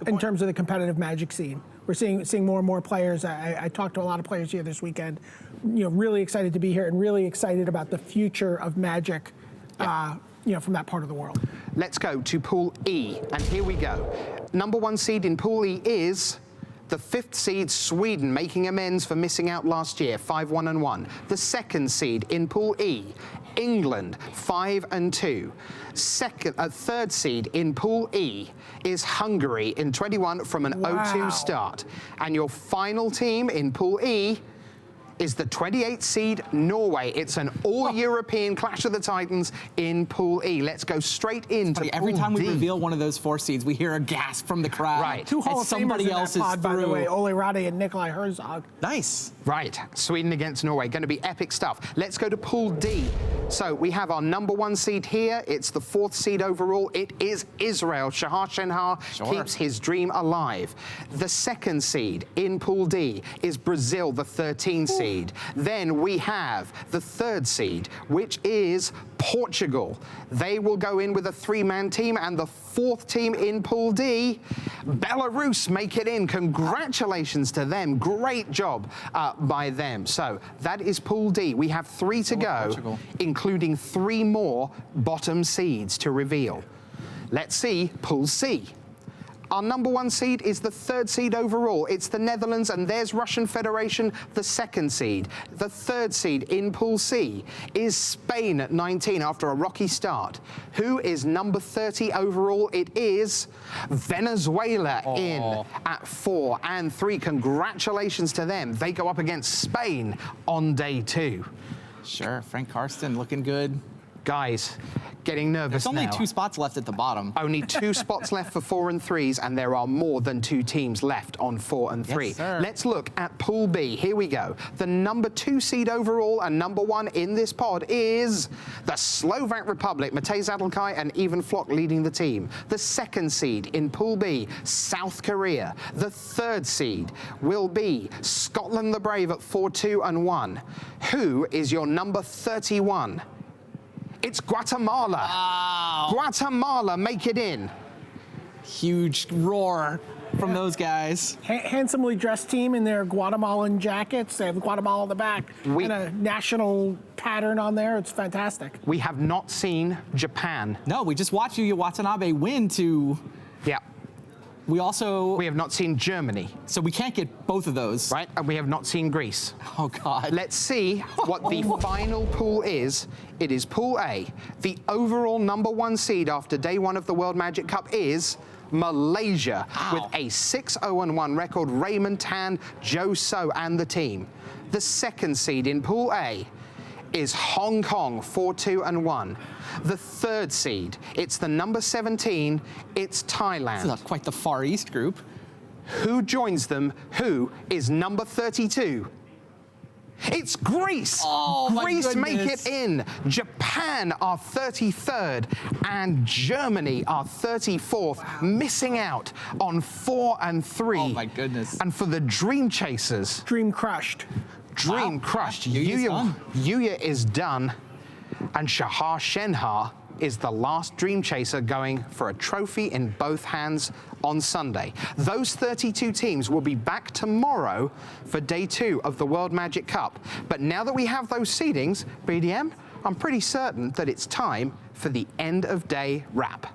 in terms of the competitive Magic scene. We're seeing more and more players. I talked to a lot of players here this weekend. You know, really excited to be here and really excited about the future of Magic. You know, from that part of the world. Let's go to Pool E, and here we go. Number 1 seed in Pool E is the 5th seed, Sweden, making amends for missing out last year, 5-1-1. The 2nd seed in Pool E, England, 5-2. 3rd seed in Pool E is Hungary in 21 from an 0-2 start. And your final team in Pool E is the 28th seed, Norway. It's an all-European Clash of the Titans in Pool E. Let's go straight into Pool Every time we D. reveal one of those 4 seeds, we hear a gasp from the crowd. Right. 2 Hall as of somebody Famers in else that is pod, by the through. way, Ole Rade and Nikolai Herzog. Nice. Right, Sweden against Norway, going to be epic stuff. Let's go to Pool D. So we have our number 1 seed here. It's the 4th seed overall. It is Israel. Shahar Shenhar keeps his dream alive. The 2nd seed in Pool D is Brazil, the 13th seed. Then we have the 3rd seed, which is Portugal. They will go in with a 3-man team, and the 4th team in Pool D, Belarus, make it in. Congratulations to them. Great job by them. So that is Pool D. We have 3 to go, including 3 more bottom seeds to reveal. Let's see Pool C. Our number 1 seed is the 3rd seed overall. It's the Netherlands, and there's Russian Federation, the 2nd seed. The 3rd seed in Pool C is Spain at 19 after a rocky start. Who is number 30 overall? It is Venezuela in at 4-3. Congratulations to them. They go up against Spain on day 2. Sure, Frank Karsten looking good. Guys, getting nervous There's only now. 2 spots left at the bottom. Only 2 spots left for 4 and 3s, and there are more than 2 teams left on 4 and 3. Yes, sir. Let's look at Pool B. Here we go. The number 2 seed overall and number 1 in this pod is the Slovak Republic, Matej Zadelkai and Ivan Flock leading the team. The 2nd seed in Pool B, South Korea. The 3rd seed will be Scotland the Brave at 4-2-1. Who is your number 31? It's Guatemala. Wow. Guatemala make it in. Huge roar from those guys. Handsomely dressed team in their Guatemalan jackets. They have Guatemala on the back and a national pattern on there. It's fantastic. We have not seen Japan. No, we just watched Yuya Watanabe win to. Yeah. We have not seen Germany. So we can't get both of those. Right, and we have not seen Greece. Oh, God. Let's see what the final pool is. It is Pool A. The overall #1 seed after day one of the World Magic Cup is Malaysia, with a 6-0-1 record. Raymond Tan, Joe So, and the team. The second seed in Pool A is Hong Kong, 4-2-1. The third seed, it's the number 17, it's Thailand. This is quite the Far East group. Who joins them? Who is number 32? It's Greece. Oh, my Greece make goodness. it in. Japan are 33rd and Germany are 34th, missing out on 4 and 3. Oh, my goodness. And for the Dream Chasers, Dream crushed. Dream crushed. Yuya's done. Yuya is done, and Shahar Shenhar is the last Dream Chaser going for a trophy in both hands on Sunday. Those 32 teams will be back tomorrow for day 2 of the World Magic Cup. But now that we have those seedings, BDM, I'm pretty certain that it's time for the end of day wrap.